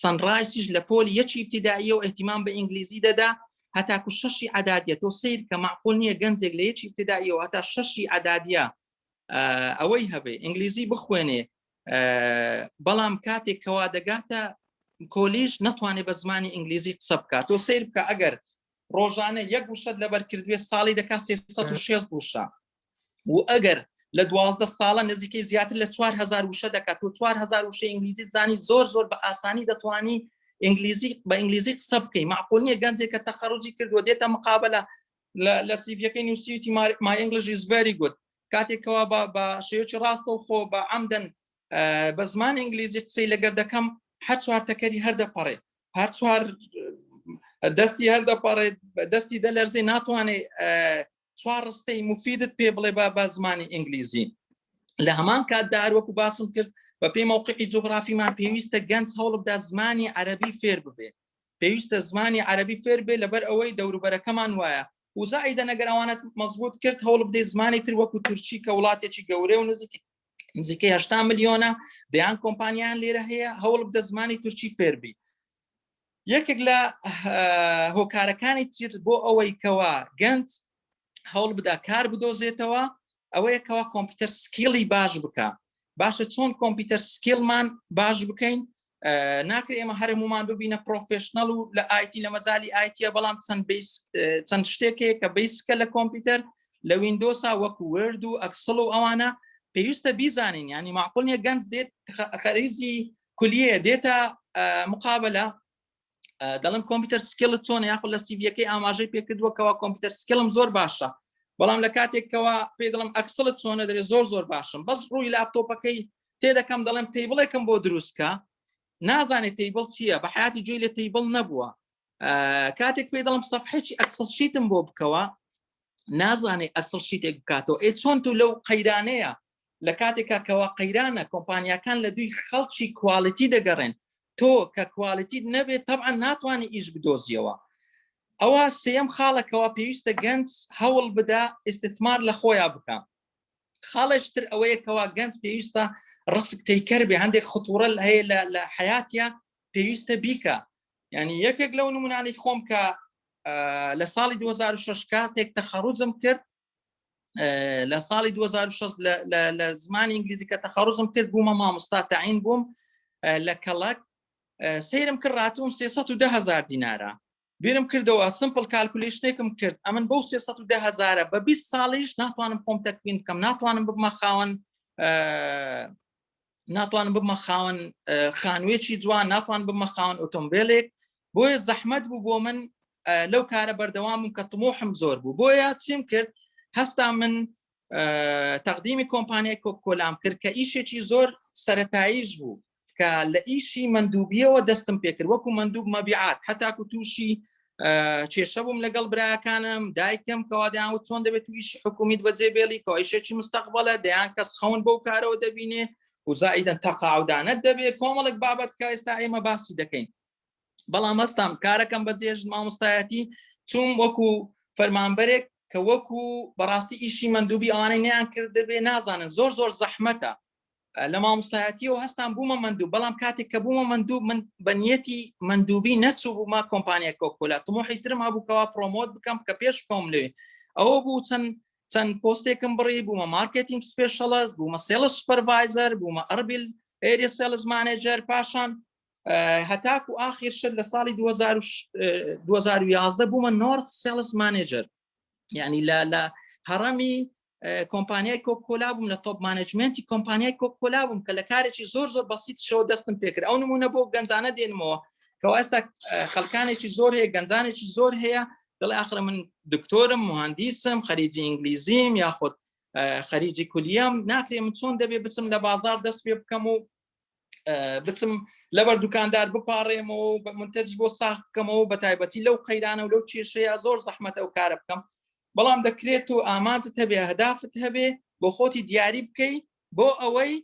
سەنڕایسیش لە پۆلی یەکی ابتیدائیە و احتیمام بە ئینگلیزی دەدا هەتاکو 6 عەدادیە تۆ سیر کە معقول نییە گەنجێک لە یەکی ابتیدائیەوە هەتا 6 عەدادیە ئەوەی هەبێ ئینگلیزی بخوێنێ بەڵام کاتێکەوە دەگاتە کۆلیژ نەتوانێت بە زمانی ئینگلیزی قسە بکات تۆ سیر بکە ئەگەر ڕۆژانە یەک وشەت لەبەر کردوێ ساڵی دەکات 360 وشە و ئەگەر لە 12 ساڵە نزیکەی زیاتر لە 4000 وشە دەکات تۆ 4000 وشە ئینگلیزی زانی زۆر بە ئاسانی دەتوانی بە ئینگلیزی قسە بکەی معقول نییە گەنجێک کە تەخەڕوجی کردووە دێتە مقابلە لە سیڤیەکەی نووسیوتی my English is very good کاتێکەوە بە شێوەیەکی ڕاستە و خۆ بە عەمدەن بە زمان ئینگلیزی قسەی لەگەر دەکەم هەر چوار تەکەری هەردەپەڕێ هەر چوار دەستی هەردەپەڕێت دەستی دەلەرزێ ناتوانێ چوار ڕستەی مفیدت پێ بڵێ بە زمانی ئینگلیزی لە هەمان کاتدا وەکو باسم کرد بە پێی موقعی جوغرافیمان پێویستە گەنج هەوڵ بدە زمانی عەرەبی فێر ببێ پێویستە زمانی عەرەبی فێر بێ لەبەر ئەوەی دەوروبەرەکەمان وایە و زائیدە نەگەر ئەوانەت مەزبوط کرد هەوڵ بدەی زمانی تر وەکو تورکی کە وڵاتێکی گەورەی و نزیکەی 80 ملیۆنە دەیان کۆمپانیان لێرە هەیە هەوڵ بدە زمانی تورکی فێر بی یەکێک لە هۆکارەکانی تر بۆ ئەوەی کەوا گەنج هەوڵ بدا کار بدۆزێتەوە ئەوەیەکەوە کۆمپیوتەر سکیڵی باش بکە باشە چۆن کۆمپیوتەر سکیڵمان باش بکەین ناکرێ ئێمە هەرمومان ببینە پرۆفێشنەڵ و لە ئایتی لە مەزالی ئایتیە بەڵام چەند شتێکەیە کە بیسکە لە کۆمپیوتەر لە ویندۆسا وەکو وەرد و ئەکسڵ و ئەوانە پێویستە بیزانین ینی معقول نییە گەنج دێت خەریزی کولیە دێتە مقابلە دەڵم کۆمپیوتەر سکیڵت چۆن یاخود لە سیڤیەکەی ئاماژەی پێکردووەکەوە کۆمپیوتەر سکیڵم زۆر باشە بەڵام لە کاتێکەوە پێ دڵم ئەکسڵت چۆنە دەرێ زۆر باشم بەس ڕووی لاپتۆپەکەی تێدەکەم دەڵێم تیبڵێکم بۆ دروستکە نازانێت تیبڵ چییە بە حیاتی گوێی لە تیبڵ نەبووە کاتێک پێ دڵم سەفحەیەکی ئەکسڵ شیتم بۆ بکەوە نازانێت ئەکسڵ شیتێک بکاتەوە چۆن تو لەو قەیرانەیە لە کاتێکەوە قەیرانە کۆمپانیاکان لە دوی خەڵکی کوالیتی دەگەڕێن تۆ کە کوالیتیت نەبێت طبعا ناتوانانی ئیش بدۆزیەوە ئەوە سێم خاڵێکەوە پێویستە گەنج هەوڵ بدا ئیستثمار لە خۆیان بکە. خاڵێشتر ئەوەیەکەوە گەنج پێویستە ڕسک تێکەر بێ، هەندێک خطوورە هەیە لە حیاتیە پێویستە بیکە. یعنی یەکێک لەو نمونانی خۆم کە لە ساڵی 2006 کاتێک تەخەڕوجم کرد، لە ساڵی 2006 لە زمانی ئینگلیزی کە تەخەڕوجم کرد بوومە مامۆستا تەعین بووم لە کەڵک، سەیرم کرد ڕاتوم 310,000 دینارە. بیرم کردەوە سمپل کالکولیشنێکم کرد، ئەمن بەو 310,000 بە 20 ساڵیش ناتوانم خۆم تەکوین بکەم، ناتوانم ببمە خاوەن خانوێکی جوان، ناتوان ببمە خاوەن ئۆتۆمبیلێک. بۆیە زەحمەت بوو بۆ من لەو کارە بەردەوامم کە طموحم زۆر بوو. بۆیە چیم کرد؟ هەستا من تەقدیمی کۆمپانیای کۆکۆلام کرد کە ئیشێکی زۆر سەرەتاییش بوو کە لە ئیشی مندوبیەوە دەستم پێکرد، وەکو مندوب مەبیعات، هەتاکو تووشی کێشە بووم لەگەڵ برایەکانم، دایکم کەوا دەیانوت چۆن دەبێت و ئیشی حکومیت بەجێبێڵی کە ئیشێکی مستەقبەڵە، دەیان کەس خەون بەو کارەوە دەبینێ و زائیدەن تەقاعودانەت دەبێت، کۆمەڵێک بابەت کە ئێستا ئێمە باسی دەکەین. بەڵام هەستام کارەکەم بەجێژ مامۆستایەتی چوم وەکو فەرمانبەرێک کە وەکو بەڕاستی ئیشی مندوبی ئەوانەی نیان کرد دەبێ نازانن، زۆر زەحمەتە. لە مامۆستایەتیەوە هەستان بوومە مندوب، بەڵام کاتێک کە بوومە مندوب من بەنیەتی مندوبی نەچوو بوومە کۆمپانیای کۆکۆلا، طموحی ترم هەبووکەوە پرۆمۆت بکەم کە پێش بکەم لێ. ئەوە بوو چەند پۆستێکم بڕی، بوومە مارکتینگ سپێشەڵست، بوومە سێلز سوپەرڤایزەر، بوومە ئەربیل ئێریا سێلز مانێجەر، پاشان هەتاکو ئاخر شت لە ساڵی 2011 بوومە نۆرث سێلز مانێجەر. یعنی لە هەڕەمی کۆمپانیای کۆکۆلا بووم، لە تۆپ مانجمنتی کۆمپانیای کۆکۆلا بووم کە لە کارێکی زۆر بەسیتشەوە دەستم پێکرد. ئەو نمونە بۆ گەنجانە دێنمەوە کەوا ئێستا خەڵکانێکی زۆر هەیە، گەنجانێکی زۆر هەیە دڵی ئاخرە من دکتۆرم، مهندیسم، خەریجی ئینگلیزیم یاخود خەریجی کولیەم، ناکرێ من چۆن دەبێ بچم لە بازار دەست پێ بکەم و بچم لەبەر دوکاندار بپاڕێمەوە و منتەجی بۆ ساخ بکەمەوە، بە تایبەتی لەو قەیرانە و لەو کێشەیە زۆر زەحمەتە ئەو کارە بکەم. بەڵام دەکرێت و ئامانجت هەبێ، هەدافت هەبێ، بۆ خۆتی دیاری بکەی بۆ ئەوەی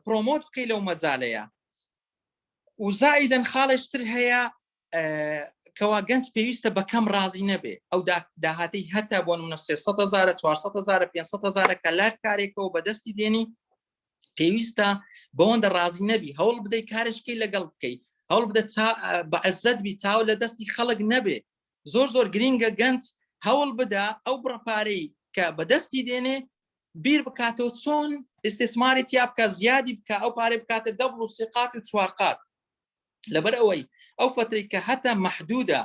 پرۆمۆت بکەی لەو مەجالەیە. و زائیدەن خاڵێشتر هەیە کەوا گەنج پێویستە بە کەم ڕازی نەبێ. ئەو داهاتی هەتا بۆ نمونە 300,000 400,000 500,000 کە لار کارێکەوە بەدەستی دێنی، پێویستە بەوەندە ڕازی نەبی، هەوڵ بدەی کارشکەی لەگەڵ بکەی، هەوڵ بدە بە عەزەت بی، چاو لە دەستی خەڵک نەبێ. زۆر گرینگە گەنج هەوڵ بدا ئەو بڕەپارەی کە بەدەستی دێنێ بیر بکاتەوە چۆن ئیستثماری تیا بکە، زیادی بکە، ئەو پارەی بکاتە دەبڵ و سێقات و چوارقات. لەبەر ئەوەی ئەو فترەی کە هەتا مەحدودە،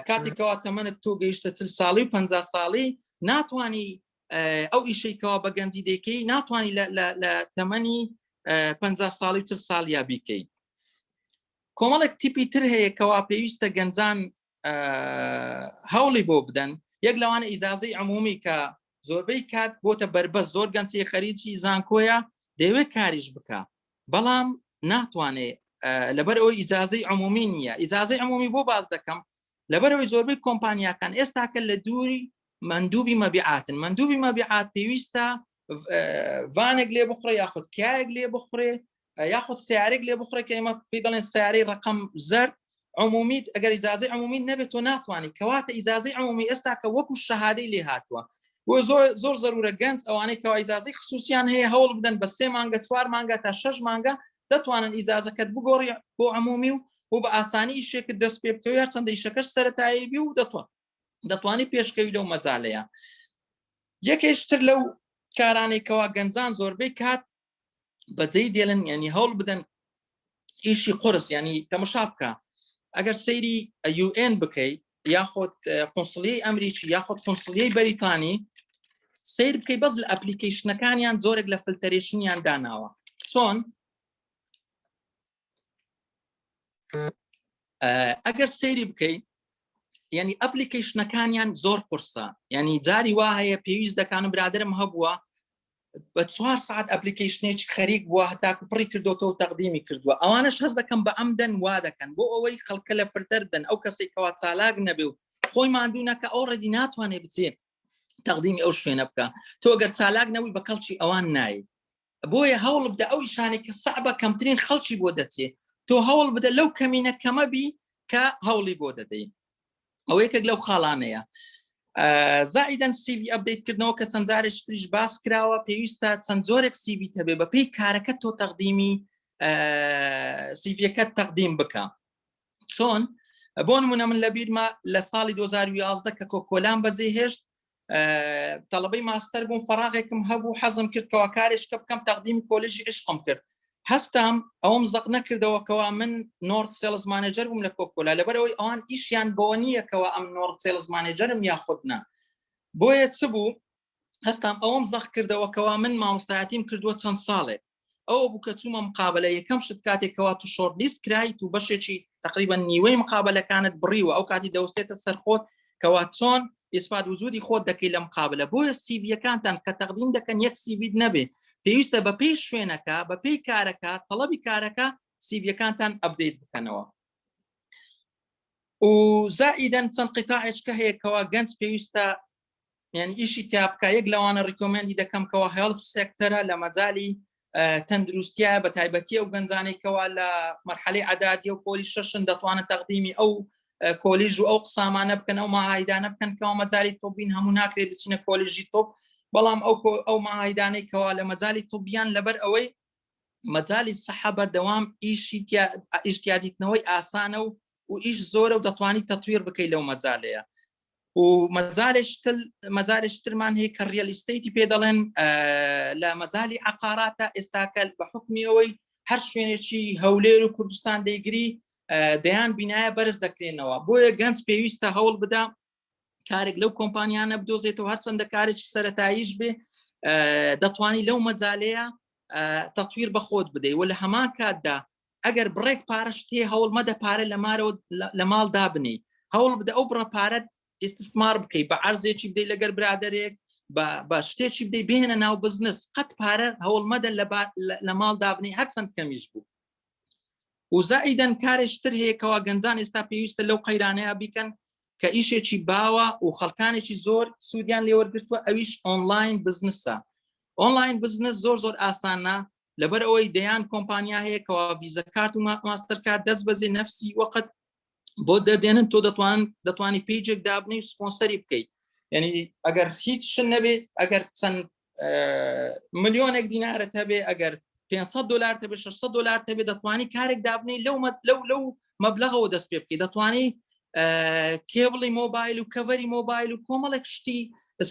کاتێکەوە تەمەنت تۆ گەیشتە 40 ساڵی و 50 ساڵی، ناتوانی ئەو ئیشەیەکەوە بە گەنجی دەکەی، ناتوانی لە تەمەنی 50 ساڵی و 40 ساڵیا بیکەی. کۆمەڵێک تیپی تر هەیە کەوا پێویستە گەنجان هەوڵی بۆ بدەن. یەک لەوانە ئیجازەی عمومی کە زۆربەی کات بۆتە بربەست، زۆر گەنجی خەریجی زانکۆیە دەیەوێت کاریش بکە، بەڵام ناتوانێت لەبەر ئەوەی ئیجازەی عمومی نییە. ئیجازەی عمومی بۆ باز دەکەم لەبەر ئەوەی زۆربەی کۆمپانیاکان ئێستاکە لە دووری مندوبی مەبیعاتن. مندوبی مەبیعات پێویستە ڤانێک لێ بخڕێ یاخود کایەک لێ بخڕێ یاخود سیارێک لێ بخڕێ کە ئێمە پێی دەڵێن سیارەی ڕقم زەرد عمومی. ئەگەر ئیجازەی عمومی نەبێت تۆ ناتوانانی، کەواتە ئیجازەی عمومی ئێستا کە وەکو شەهادەی لێ هاتووە. بۆ زۆر زەرورە گەنج ئەوانەی کەوا ئیجازەی خصوصیان هەیە هەوڵ بدەن بە 3 مانگە 4 مانگە تا 6 مانگە دەتوانن ئیجازەکەت بگۆڕی بۆ عمومی و بە ئاسانی ئیشێکت دەست پێ بکەوی، هەرچەندە ئیشەکەش سەرەتایی بی و دەتوانی پێشکەوی لەو مەجالەیە. یەکێشتر لەو کارانێکەوە گەنجان زۆربەی کات بەجێی دێڵن، یعنی هەوڵ بدەن ئیشی قرس، یعنی تەماشا بکە. ئەگەر سەیری UN بکەی یاخود قۆنسڵیەی ئەمریکی یاخود قۆنسڵیەی بەریتانی سیر بکەی، بەس لە ئەپلیکیشنەکانیان زۆرێک لە فلتەرێشنیان داناوە. چۆن؟ ئەگەر سەیری بکەی یعنی ئەپلیکیشنەکانیان زۆر قورسە، یعنی جاری وا هەیە پێویست دەکانم برادرم هەبووە بە 4 ساعت ئەپلیکیشنێکی خەریک بووە هەتاکو پڕی کردوتەوە و تەقدیمی کردووە. ئەوانش هەست دەکەم بە ئەمدەن وا دەکەن بۆ ئەوەی خەڵکە لە فرتەر بدەن، ئەو کەسێکەوە چالاک نەبێ و خۆی ماندوو نەکە ئەو ڕێدی ناتوانێت بچێت تەقدیمی ئەو شوێنە بکە. تۆ ئەگەر چالاک نەبووی بە کەڵکی ئەوان نایی. بۆیە هەوڵ بدە ئەو ئیشانێک کە سەعبە کەمترین خەڵکی بۆ دەچێت، تۆ هەوڵ بدە لەو کەمینە کەمە بی کە هەوڵی بۆ دەدەین. ئەو یەکێک لەو خاڵانەیە. زائیدەن CV ئەپدەیتکردنەوە کە چەند جارێک تریش باس کراوە پێویستە چەند جۆرێک CV هەبێ بە پێی کارەکە تۆ تەقدیمی CVەکەت تەقدیم بکە. چۆن بۆ نمونە من لە بیرمە لە ساڵی 2011 کە کۆکۆلان بەجێهێشت تەڵەبەی ماستەر بووم فەراغێکم هەبوو حەزم کرد کەوا کارێشکە بکەم تەقدیمی کۆلێژی عشقم کرد. هەستام ئەوم زەق نەکردەوەکەوە من نۆرت سێلز مانێجەر بووم لە کۆکۆلا لەبەرەوەی ئەوان ئیشیان بەوە نییەکەوە ئەم نۆرت سێلز مانێجەرم یاخودنا بۆیە چ بوو هەستام ئەوم زەق کردەوەکەوە من مامۆستایەتیم کردووە چەند ساڵێک ئەوە بوو کە چوومە مقابلە یەکەم شت کاتێکەوە تو شۆرت لیست کرایت و بەشێکی تقریبا نیوەی مقابلەکانت بڕیوە ئەو کاتی دەوستێتە سەرخۆت کەوا چۆن ئیسپات وجودی خۆت دەکەی لە مقابلە بۆیە سیڤیەکانتان کە تەقدیم دەکەن یەک سیڤیت نەبێ پێویستە بە پێی شوێنەکە بە پێی کارەکە تەڵەبی کارەکە سیڤیەکانتان ئەپدەیت بکەنەوە. و زائیدەن چەند قیتاعێککە هەیەکەوە گەنج پێویستە یعنی ئیشی تیابکە یەک لەوانە ڕیکۆمەندی دەکەم کەەوە هێڵف سێکتەرە لە مەجای تەندروستیە بە تایبەتی ئەو گەنجانێکەوە لە مەرحەلەی عەدادیە و پۆلی شەشن دەتوانن تەقدیمی ئەو کۆلیژ و ئەو قسامانە بکەن ئەو ماهایدانە بکەن کەەوە مەجای تۆبین هەموو ناکرێت بچینە کۆلیژی تۆپ بەڵام ئەو ماهایدانێکەوە لە مەجای تۆبیان لەبەر ئەوەی مەجای سەحە بەردەوام ئیشتیادیتنەوەی ئاسانە و ئیش زۆرە و دەتوانی تەطویر بکەی لەو مەجالەیە و مەجارێک ترمان هەیە کە ریەل ئیستەیتی پێ دەڵێن لە مەجای عەقاراتە ئێستاکە بە حوکمی ئەوەی هەر شوێنێکی هەولێر و کوردستان دەیگری دەیان بینایە بەرز دەکرێنەوە بۆیە گەنج پێویستە هەوڵ بدا کارێک لەو کۆمپانیانە بدۆزێتەوە هەرچەندە کارێکی سەرەتاییش بێ دەتوانی لەو مەجالەیە تەطویر بە خۆت بدەیت و لە هەمان کاتدا ئەگەر بڕێک پارەش تێ هەوڵ مەدە پارە لە ماڵ دابنی هەوڵ بدە ئەو بڕە پارەت استثمار بکەیت بە عەرزێکی بدەیت لەگەر برادەرێک بە شتێکی بدەیت بهێنە ناو بزنس قەت پارە هەوڵ مەدە لە ماڵ دابنی هەرچەند کەمیش بوو. و زائیدەن کارێشتر هەیەکەوە گەنجان ئێستا پێویستە لەو قەیرانەیە بیکەن کە ئیشێکی باوە و خەڵکانێکی زۆر سوودیان لێوەرگرتووە ئەویش ئۆنلاین بزنسە. ئۆنلاین بزنس زۆر ئاسانە لەبەر ئەوەی دەیان کۆمپانیا هەیەکەوە ڤیزە کارت و ماستەر کارت دەست بەزێ نەفسی وەقت بۆ دەبێنن تۆ دەتوانی پیجێک دابنی و سپۆنسەری بکەیت یعنی ئەگەر هیچ شت نەبێت ئەگەر چەند ملیۆنێک دینارت هەبێ ئەگەر $500 هەبێ $600 هەبێ دەتوانی کارێک دابنی لەو مەبلەغەوە دەست پێ بکەیت دەتوانی کێبڵی مۆبایل و کەڤەری مۆبایل و کۆمەڵێک شتی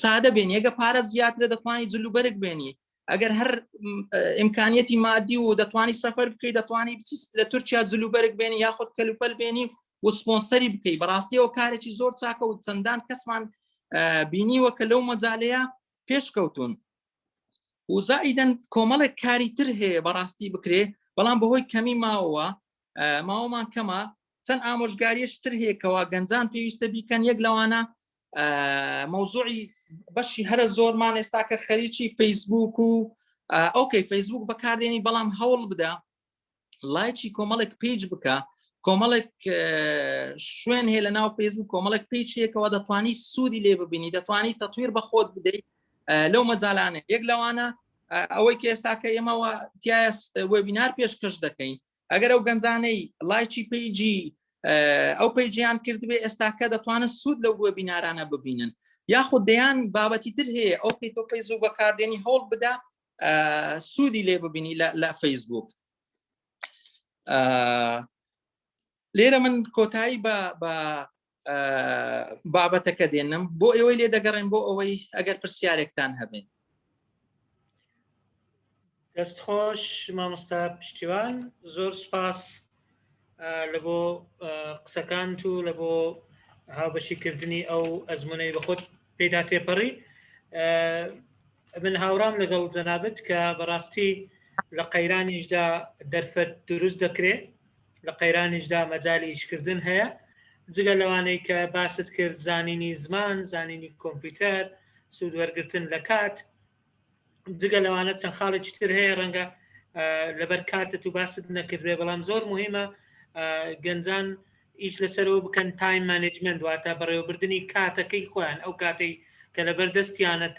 سادە بێنی ئەگە پارە زیاترە دەتوانی جلوبەرگ بێنی ئەگەر هەر ئیمکانیەتی مادی و دەتوانی سەفەر بکەیت دەتوانی لە تورکیا جلوبەرگ بێنی یاخود کەلوپەل بێنی و سپۆنسەری بکەیت بەڕاستیەوە کارێکی زۆر چاکە و چەندان کەسمان بینیوە کە لەو مەجالەیە پێشکەوتون و زائیدەن کۆمەڵێک کاری تر هەیە بەڕاستی بکرێ بەڵام بەهۆی کەمی ماوەمان کەمە چەند ئامۆژگاریشتر هەیەکەوە گەنجان پێویستە بیکەن یەک لەوانە مەوزوعی بەشی هەرە زۆرمان ئێستا کە خەریکی فەیسبوک و ئۆکەی فەیسبوک بەکاردێنی بەڵام هەوڵ بدە لایکی کۆمەڵێک پیج بکە کۆمەڵێک شوێن هەیە لە ناو فەیسبوک کۆمەڵێک پیجێکەوە دەتوانی سوودی لێ ببینی دەتوانی تەطویر بە خۆت بدەیت لەو مەجالانە یەک لەوانە ئەوەی کە ئێستاکە ئێمەوە تایە وێبینار پێشکەش دەکەین ئەگەر ئەو گەنجانەی لایکی پیجی ئەو پیجیان کردبێ ئێستاکە دەتوانن سوود لەو وێبینارانە ببینن یاخود دەیان بابەتی تر هەیە ئەو پێی تۆ فەیسبوک بەکاردێنی هەوڵ بدە سوودی لێ ببینی لە فەیسبوک. لێرە من کۆتایی بە بابەتەکە دێنم بۆ ئێوەی لێ دەگەڕێن بۆ ئەوەی ئەگەر پرسیارێکتان هەبێن. دەستخۆش مامۆستا پشتیوان زۆر سپاس لە بۆ قسەکان و لە بۆ هاوبەشیکردنی ئەو ئەزمونەی بە خۆت پێدا تێپەڕی من هاوڕام لەگەڵ جەنابەت کە بەڕاستی لە قەیرانیشدا دەرفەت دروست دەکرێت لە قەیرانیشدا مەجالی ئیشکردن هەیە جگە لەوانەی کە باست کرد زانینی زمان زانینی کۆمپیوتەر سوودوەرگرتن لە کات جگە لەوانە چەند خاڵێکی تر هەیە ڕەنگە لەبەر کاتت و باست نەکردوێ بەڵام زۆر مهمە گەنجان ئیش لەسەرەوە بکەن تایم مانیجمنت واتە بەڕێوەبردننی کاتەکەی خۆیان ئەو کاتەی کە لەبەر دەستیانە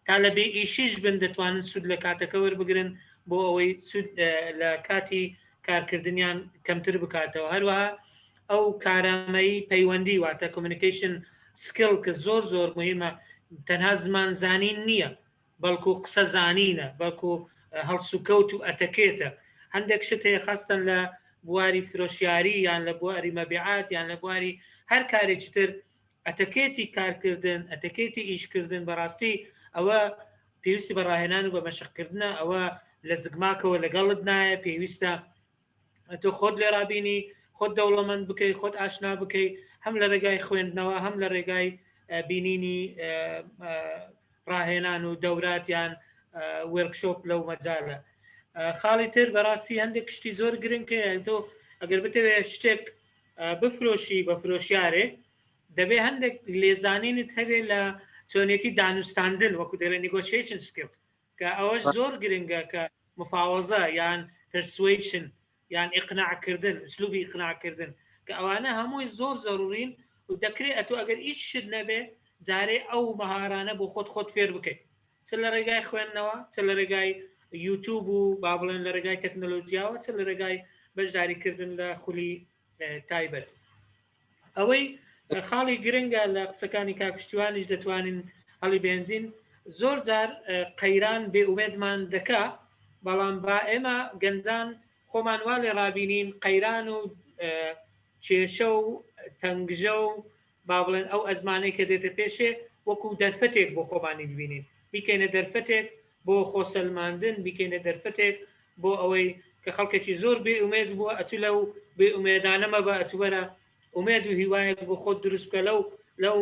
تا لە بێ ئیشیش بن دەتوانن سوود لە کاتەکە وەربگرن بۆ ئەوەی سوود لە کاتی کارکردنیان کەمتر بکاتەوە هەروەها ئەو کارامەی پەیوەندی واتە کۆمیونیکیشن سکیل کە زۆر مهمە، تەنها زمان زانین نییە بەڵکو قسە زانینە، بەڵکو هەڵسوکەوت و ئەتەکێتە. هەندێک شت هەیە خەستن لە بواری فرۆشیاری یان لە بواری مەبیعات یان لە بواری هەر کارێکی تر ئەتەکێتی کارکردن، ئەتەکێتی ئیشکردن بەڕاستی ئەوە پێویستی بە ڕاهێنان و بە مەشقکردنە، ئەوە لە زگماکەوە لەگەڵت نایە، پێویستە تۆ خۆت لێ ڕابینی، خۆت دەوڵەمەند بکەی، خۆت ئاشنا بکەی، هەم لە ڕێگای خوێندنەوە هەم لە ڕێگای بینینی ڕاهێنان و دەوراتیان وەرکشۆپ لەو مەجالە. خاڵی تر بەڕاستی هەندێک کشتی زۆر گرنگکە تۆ ئەگەر بتەوێت شتێک بفرۆشی بە فرۆشیارێ دەبێ هەندێک لێزانینت هەبێ لە چۆنێتی دانوستاندن وەکو دەڵێ نیگۆشیشن سکیل کە ئەوەش زۆر گرنگە کە مفاوەزە یان پرسویشن یان ئیقناعکردن، ئسلوبی ئیقناعکردن کە ئەوانە هەمووی زۆر زەرورین و دەکرێت ئەتۆ ئەگەر هیچ شت نەبێ جارێ ئەو مەهارانە بۆ خۆت فێر بکەیت، چ لە ڕێگای خوێندنەوە، چ لە ڕێگای یوتیوب و با بڵێن لە ڕێگای تەکنۆلۆژیاوە، چ لە ڕێگای بەشداریکردن لە خولی تایبەت. ئەوەی خاڵی گرنگە لە قسەکانی کاکشتوانیش دەتوانین هەڵی بێنجین، زۆر جار قەیران بێئومێدمان دەکا، بەڵام با ئێمە گەنجان خۆمان وا لێ ڕابینین قەیران و کێشە و تەنگژە و با بڵێن ئەو ئەزمانەی کە دێتە پێشێ وەکو دەرفەتێک بۆ خۆمانی ببینین، بیکەینە دەرفەتێک بۆ خۆسەلماندن، بیکەینە دەرفەتێک بۆ ئەوەی کە خەڵکێکی زۆر بێئومێد بووە ئەتو لەو بێئومێدانەمە بە ئەتوبەرە ئومێد و هیوایەک بۆ خۆت دروست بکە لەو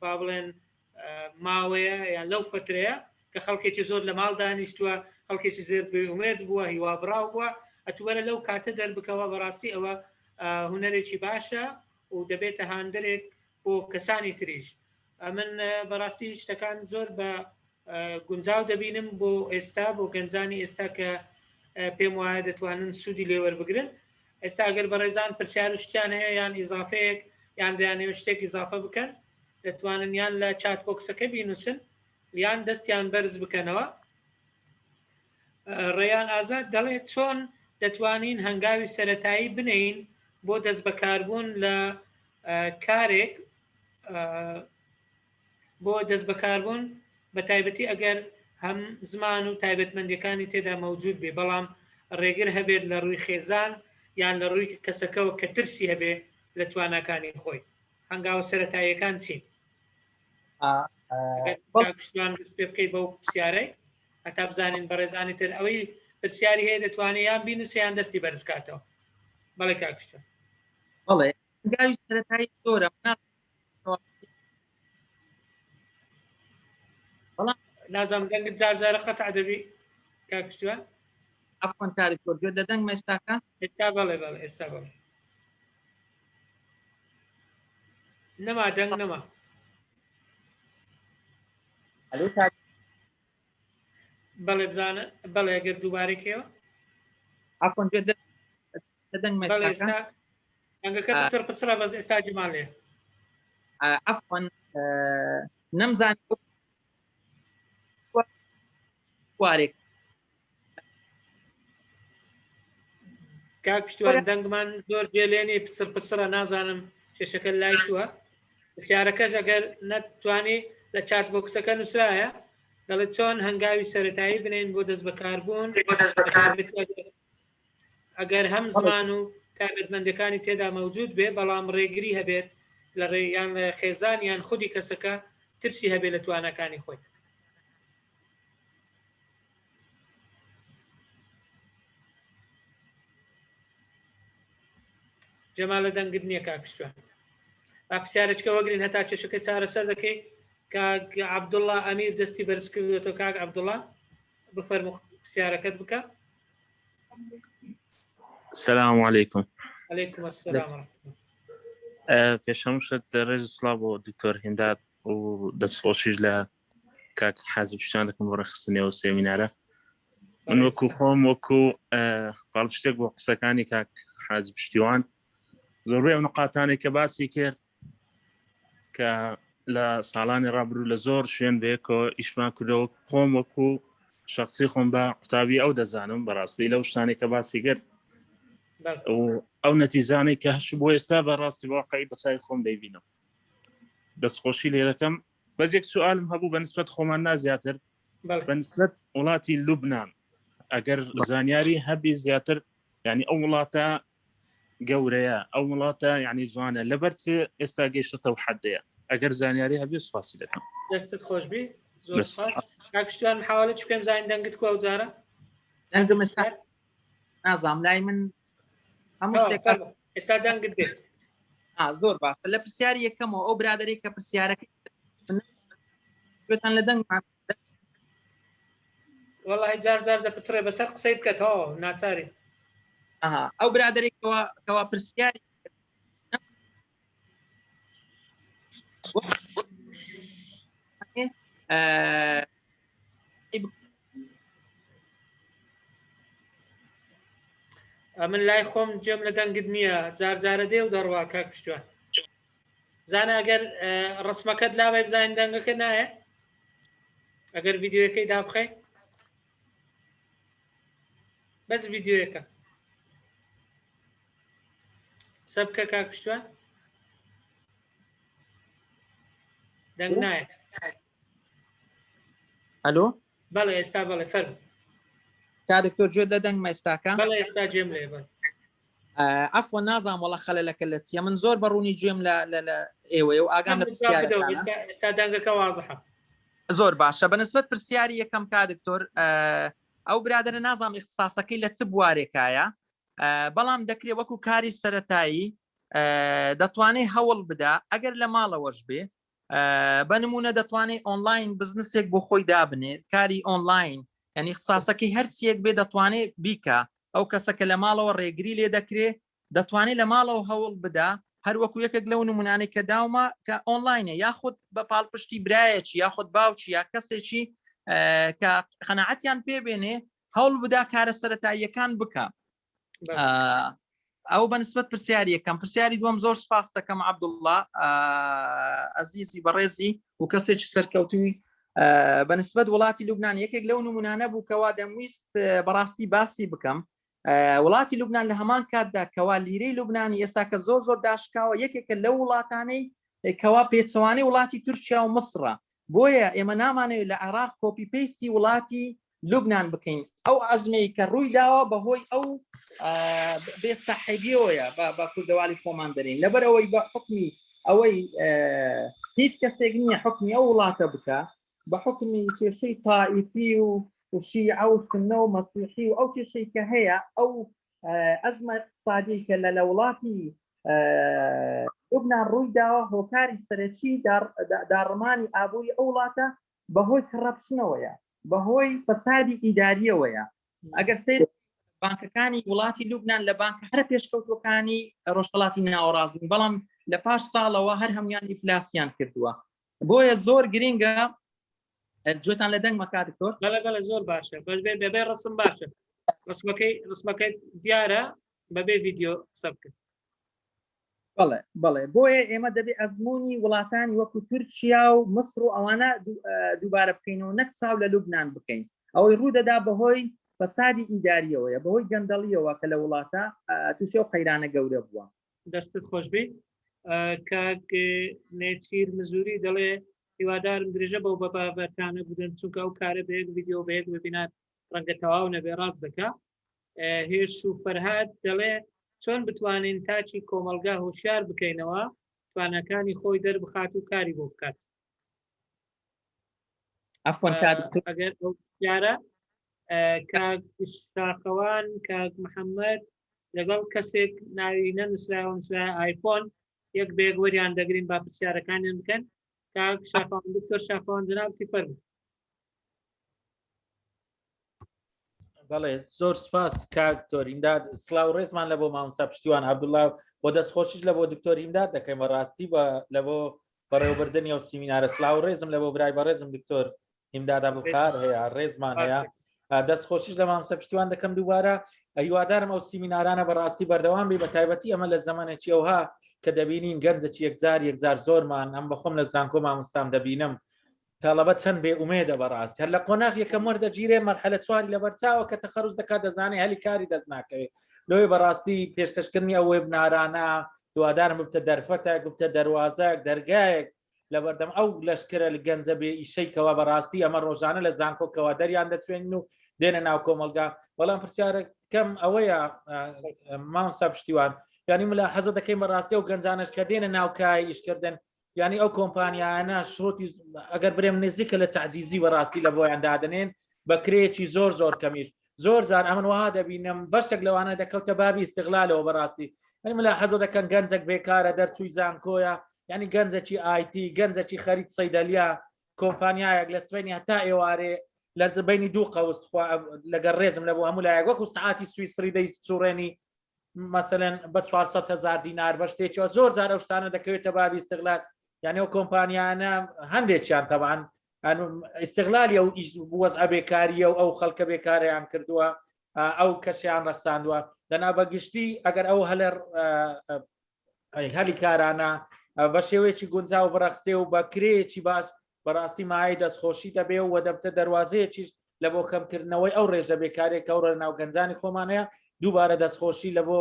با بڵێن ماوەیە یان لەو فترەیە کە خەڵکێکی زۆر لە ماڵ دانیشتووە، خەڵکێکی زێر بێئومێد بووە، هیوا بڕاو بووە، ئەتوبەرە لەو کاتە دەربکەوە. بەڕاستی ئەوە هونەرێکی باشە و دەبێتە هاندەرێک بۆ کەسانی تریش. من بەڕاستی شتەکان زۆر بە گونجاو دەبینم بۆ ئێستا، بۆ گەنجانی ئێستا کە پێم وایە دەتوانن سوودی لێوەربگرن. ئێستا ئەگەر بەڕێزان پرسیار و شتیان هەیە یان ئیزافەیەک یان دەیانەوێت شتێک ئیزافە بکەن دەتوانن یان لە چات بۆکسەکە بینوسن یان دەستیان بەرز بکەنەوە. ڕێیان ئازاد دەڵێت چۆن دەتوانین هەنگاوی سەرەتایی بنین بۆ دەست بەکاربوون لە کارێک، بۆ دەست بەکاربوون بە تایبەتی ئەگەر هەم زمان و تایبەتمەندیەکانی تێدا مەوجود بێ، بەڵام ڕێگر هەبێت لە ڕووی خێزان یان لە ڕووی کەسەکەەوە کە ترسی هەبێ لە توانەکانی خۆی. هەنگاوە سەرەتاییەکان چین؟ پشتیوان دەست پێ بکەیت بەو پرسیارەی هەتا بزانین بەڕێزانی تر ئەوەی پرسیاری هەیە دەتوانێت یان بینوسیان دەستی بەرزکاتەوە. بەڵێ کاکشتوان. بەڵێ هەنگاوی سەرەتایی زۆرە بەڵام نازانم دەنگت جارجارە قەتع دەبی کاکشتوان؟ ئەفۆن تاریک گوێ دەدەنگ مەستاکە؟ ئێستا بەڵێ ئێستا بەڵێ نەما دەنگ نەما. بەڵێ بزانە بەڵێ ئەگەر دووبارێکەوە ئەفۆن گوێ دەدەنگ ئێستا ئەنگەکە پچڕە بەس ئێستا جمال لێ ئەفۆن نەمزان وارێک کاک پشتیوان دەنگمان زۆر جێلێنی پچڕە نازانم کێشەکە لای تووە. پرسیارەکەش ئەگەر نەتوانی لە چات بۆکسەکە نووسرایە دەڵێت چۆن هەنگاوی سەرەتایی بنین بۆ دەست بەکاربوون ئەگەر هەم زمان و تایبەتمەندەکانی تێدا مەوجود بێ، بەڵام ڕێگری هەبێت لە ڕێیان لە خێزان یان خودی کەسەکە ترسی هەبێت لە توانەکانی خۆی. جەمالە دەنگت نییە کاکشتوان. با پرسیارێکەکە وەگرین هەتا چێشەکە چارەسەر دەکەی. کاک عەبدوڵڵا ئەمیر دەستی بەرز کردوێتەوە. کاک عەبدوڵڵا بفەرموو پرسیارەکەت بکە. السلام علیکم. عەلەیکم ئەسسەلام پێشەم شت ڕێژ سڵاو بۆ دکتۆر هێنداد و دەستخۆشیش لە کاک حازم پشتیوان دەکەم بۆ ڕێخستنەوە سێمینارە. من وەکو خۆم وەکو قاڵ شتێک بۆ قسەکانی کاک حازم پشتیوان زۆربەی ئەو نقاتانی کە باسی کرد کە لە ساڵانی ڕابردوو لە زۆر شوێن بەیەکەوە ئیشمان کردەوە. خۆم وەکو شخصی خۆم بە قوتابی ئەو دەزانم بەڕاستی لەو شتانی کە باسی کرد ئەو نەتیزانەی کە هەش بۆ ئێستا بەڕاستی واقعی بەسای خۆم دەیبینم دەستخۆشی لێرەکەم بەس یەک سوالم هەبوو بەنسبەت خۆمان نازیاتر بەنسبەت وڵاتی لوبنان ئەگەر زانیاری هەبی زیاتر ینی ئەو وڵاتە گەورەیە ئەو وڵاتە ینی جوانە لەبەر ئێستا گەیشتەوە حەدەیە ئەگەر زانیاری هەبی سوپاسی دەکەم دەستت خۆشبی زۆر کاکشتیان حواڵە چ بکەم زانین دەنگت کو ئەو جارە دەنگم ئێستا نازام لای من هەموو شتێک ئێستا دەنگت بێت زۆر باشە لە پرسیاری یەکەمەوە ئەو برادەرێک کە پرسیارەکەی لە دەنگمان وەڵی جار دەپچڕێ بەسەر قسەی بکەتەوە ناچاری ئەو برادێکەوە کەوا پرسیاری من لای خۆم جێم لە دەنگت نییە جارجارە دێ و دەڕوا کاک پشتوان زانە ئەگەر ڕسمەکەت لاوێ بزانین دەنگەکە نایە ئەگەر ڤیددیوەکەی دابخەی بەس ڤیددیوەکە سەبکە کاک پشتوان دەنگ نایە ئەلۆ بەڵێ ئێستا بەڵێ فەرموو تا دکتۆر گوێت لە دەنگ مەستاکە بەڵێ ئێستا جێم لێ بن ئەفۆ نازام وەڵە خەلەلەکە لە چیە من زۆر بەڕوونی گوێم لە ئێوەیە و ئاگام لە پرسیارەکانە ئێستا دەنگەکە وازەحە زۆر باشە بەنسبەت پرسیاری یەکەم کا دکتۆر ئەو برادرە نازام اختصاسەکەی لە چ بوارێکایە بەڵام دەکرێت وەکو کاری سەرەتایی دەتوانێت هەوڵ بدا ئەگەر لە ماڵەوەش بێ بەنمونە دەتوانێت ئۆنلاین بزنسێک بۆ خۆی دابنێت کاری ئۆنلاین ینی اختصاسەکەی هەرچیەک بێ دەتوانێت بیکە ئەو کەسەکە لە ماڵەوە ڕێگری لێ دەکرێت دەتوانێت لە ماڵەوە هەوڵ بدا هەروەکو یەکێک لەو نمونانەی کە داومە کە ئۆنلاینە یاخود بە پاڵپشتی برایەکی یاخود باوکی یا کەسێکی کە قەناعەتیان پێبێنێ هەوڵ بدا کارە سەرەتاییەکان بکە ئەو بەنسبەت پرسیاری یەکەم پرسیاری دووەم زۆر سپاس دەکەم عەبدوڵڵا ئەزیزی بەڕێزی و کەسێکی سەرکەوتووی بەنسبەت وڵاتی لوبنان یەکێک لەو نمونانە بوو کەوا دەمویست بەڕاستی باسی بکەم وڵاتی لوبنان لە هەمان کاتدا کەوا لیرەی لوبنانی ئێستا کە زۆر داشکاوە یەکێکە لەو وڵاتانەی کەوا پێچەوانەی وڵاتی تورکیا و مصرە بۆیە ئێمە نامانەوێت لە عێراق کۆپی پێیستی وڵاتی لوبنان بکەین ئەو ئەزمەی کە ڕووی داوە بەهۆی ئەو بێسەحیبیەوەیە بە کوردەوالی خۆمان دەرین لەبەرەوەی بە حکمی ئەوەی هیچ کەسێک نییە حکمی ئەو وڵاتە بکە بە حکمی کێشەی تائیفی و شیعە و سنە و مەسیحی و ئەو کێشەی کە هەیە ئەو ئەزمە اقتصادی کە لە وڵاتی لوبنان ڕووی داوە هۆکاری سەرەکی داڕمانی ئابووری ئەو وڵاتە بەهۆی کڕەپشنەوەیە بەهۆی فەسادی ئیداریەوەیە ئەگەر سیر بانکەکانی وڵاتی لوبنان لە بانکە هەر پێشکەوتوەکانی ڕۆژهەڵاتی ناوەڕاستن بەڵام لە پاش ساڵەوە هەر هەمویان ئیفلاسیان کردووە بۆیە زۆر گرینگە گوێتان لە دەنگ مەکا دکتۆر بەڵێ زۆر باشە بەبێ ڕسم باشە ڕسمەکەی دیارە بەبێ ڤیددیۆ قسە بکەن بەڵێ بۆیە ئێمە دەبێت ئەزمموی وڵاتانی وەکو تورکیا و مصر و ئەوانە دووبارە بکەینەوە نەک چاو لە لوبنان بکەین ئەوەی ڕوودەدا بەهۆی فەسادی ئیداریەوەیە بەهۆی گەندەڵیەوە کە لە وڵاتە تووشێ و قەیرانە گەورە بووە دەستت خۆشبی کاک نێچیر مزوری دەڵێ هیوادارم درێژە بەو بەبابەتانە بدەن چونکە ئەو کارە بەیەک ڤیددیۆ بەیەک وبینار ڕەنگە تەواو نەبێ ڕاست دەکا هێش و فەرهاد دەڵێ چۆن بتوانین تاچی کۆمەلگا هۆشیار بکەینەوە توانەکانی خۆی دەربخات و کاری بۆ بکات ئەگەر یارە کاک شاخەوان کاک محەممەد لەگەڵ کەسێک ناوی نەنووسراوە نووسرا ئایفۆن یەک بێگ وەریان دەگرین با پرسیارەکانیان بکەن کاک شافان دکتۆر شافان جنابتی فەرموو بەڵێ زۆر سپاس کاکتۆر ئیمداد سڵاو ڕێزمان لە بۆ مامۆستا پشتیوان عەبدوڵڵا بۆ دەستخۆشیش لە بۆ دکتۆر ئیمداد دەکەین بەڕاستی لە بۆ بەڕێوەبردننی ئەو سیمینارە سڵاو ڕێزم لە بۆ برای بەڕێزم دکتۆر ئیمداد ئەبوڵقار هەیە ڕێزمان هەیە دەستخۆشیش لە مامۆستا پشتیوان دەکەم دووبارە هیوادارم ئەو سیمینارانە بەڕاستی بەردەوام بێ بە تایبەتی ئەمە لە زەمانێکی ئەوها کە دەبینین گەنجێکی یەکجار زۆرمان ئەم بەخۆم لە زانکۆ مامۆستام دەبینم تاڵەبەت چەند بێ ئومێدە بەڕاستی هەر لە قۆناغ یەکەم وەردەگیرێ مەرحەلە چواری لەبەرچاوە کە تەخەڕوج دەکات دەزانێ هەلی کاری دەست ناکەوێت لۆی بەڕاستی پێشکەشکردنی ئەو وێبنارانە دووادارم بتە دەرفەتێک بتە دەواازەك دەرگایەک لە بەردەم ئەو لەشکرە لە گەنجە بێ ئیشەیکەوە بەڕاستی ئەمە ڕۆژانە لە زانکۆکەوە دەریان دەتوێن و دێنە ناو کۆمەلگا بەڵام پرسیارەکەم ئەوەیە مامۆستا پشتیوان ینی ملا حەزە دەکەین بەڕاستی و گەنجانش کە دێنە ناوکای ئیشکردن ینی ئەو کۆمپانیانە شڕۆتی ئەگەر برێم نزیکە لە تعزیزی بەڕاستی لە بۆیان دادنێن بە کرێکی زۆر کەمیش زۆر زار ئەمن وها دەبینم بەشێک لەوانە دەکەوتە بابی استقلالەوە بەڕاستی ئەنی ملا حەزە دەکەن گەنجێک بێکارە دەرچووی زانکۆیە ینی گەنجێکی ئایتی گەنجێکی خەریت سەیدەلیا کۆمپانیایەک لە سوێنی هەتا ئێوارێ لە بینی دوو قەوست لەگەر ڕێزم لە بۆ هەموو لایەک وەکو سعاتی سویسری دەی سوڕێنی مثلەن بە 400,000 دینار بە شتێکەوە زۆر جار ئەو شتانە دەکەوێتە بابی استقلال یعنی ئەو کۆمپانیانە هەندێکیان تەبان استقلالی ئەو وەزع بێکاریە و ئەو خەڵکە بێکاریان کردووە ئەو کەسیان ڕەخساندووە دەنا بەگشتی ئەگەر ئەو هەلەر هەلی کارانە بە شێوەیەکی گونجاو بڕەخستێ و بە کرێکی باش بەڕاستی مای دەستخۆشی دەبێ و دەبتە دەواازەیەکیش لە بۆ کەمکردنەوەی ئەو ڕێژە بێکارێک ئەو ناو گەنجانی خۆمانەیە دووبارە دەستخۆشی لە بۆ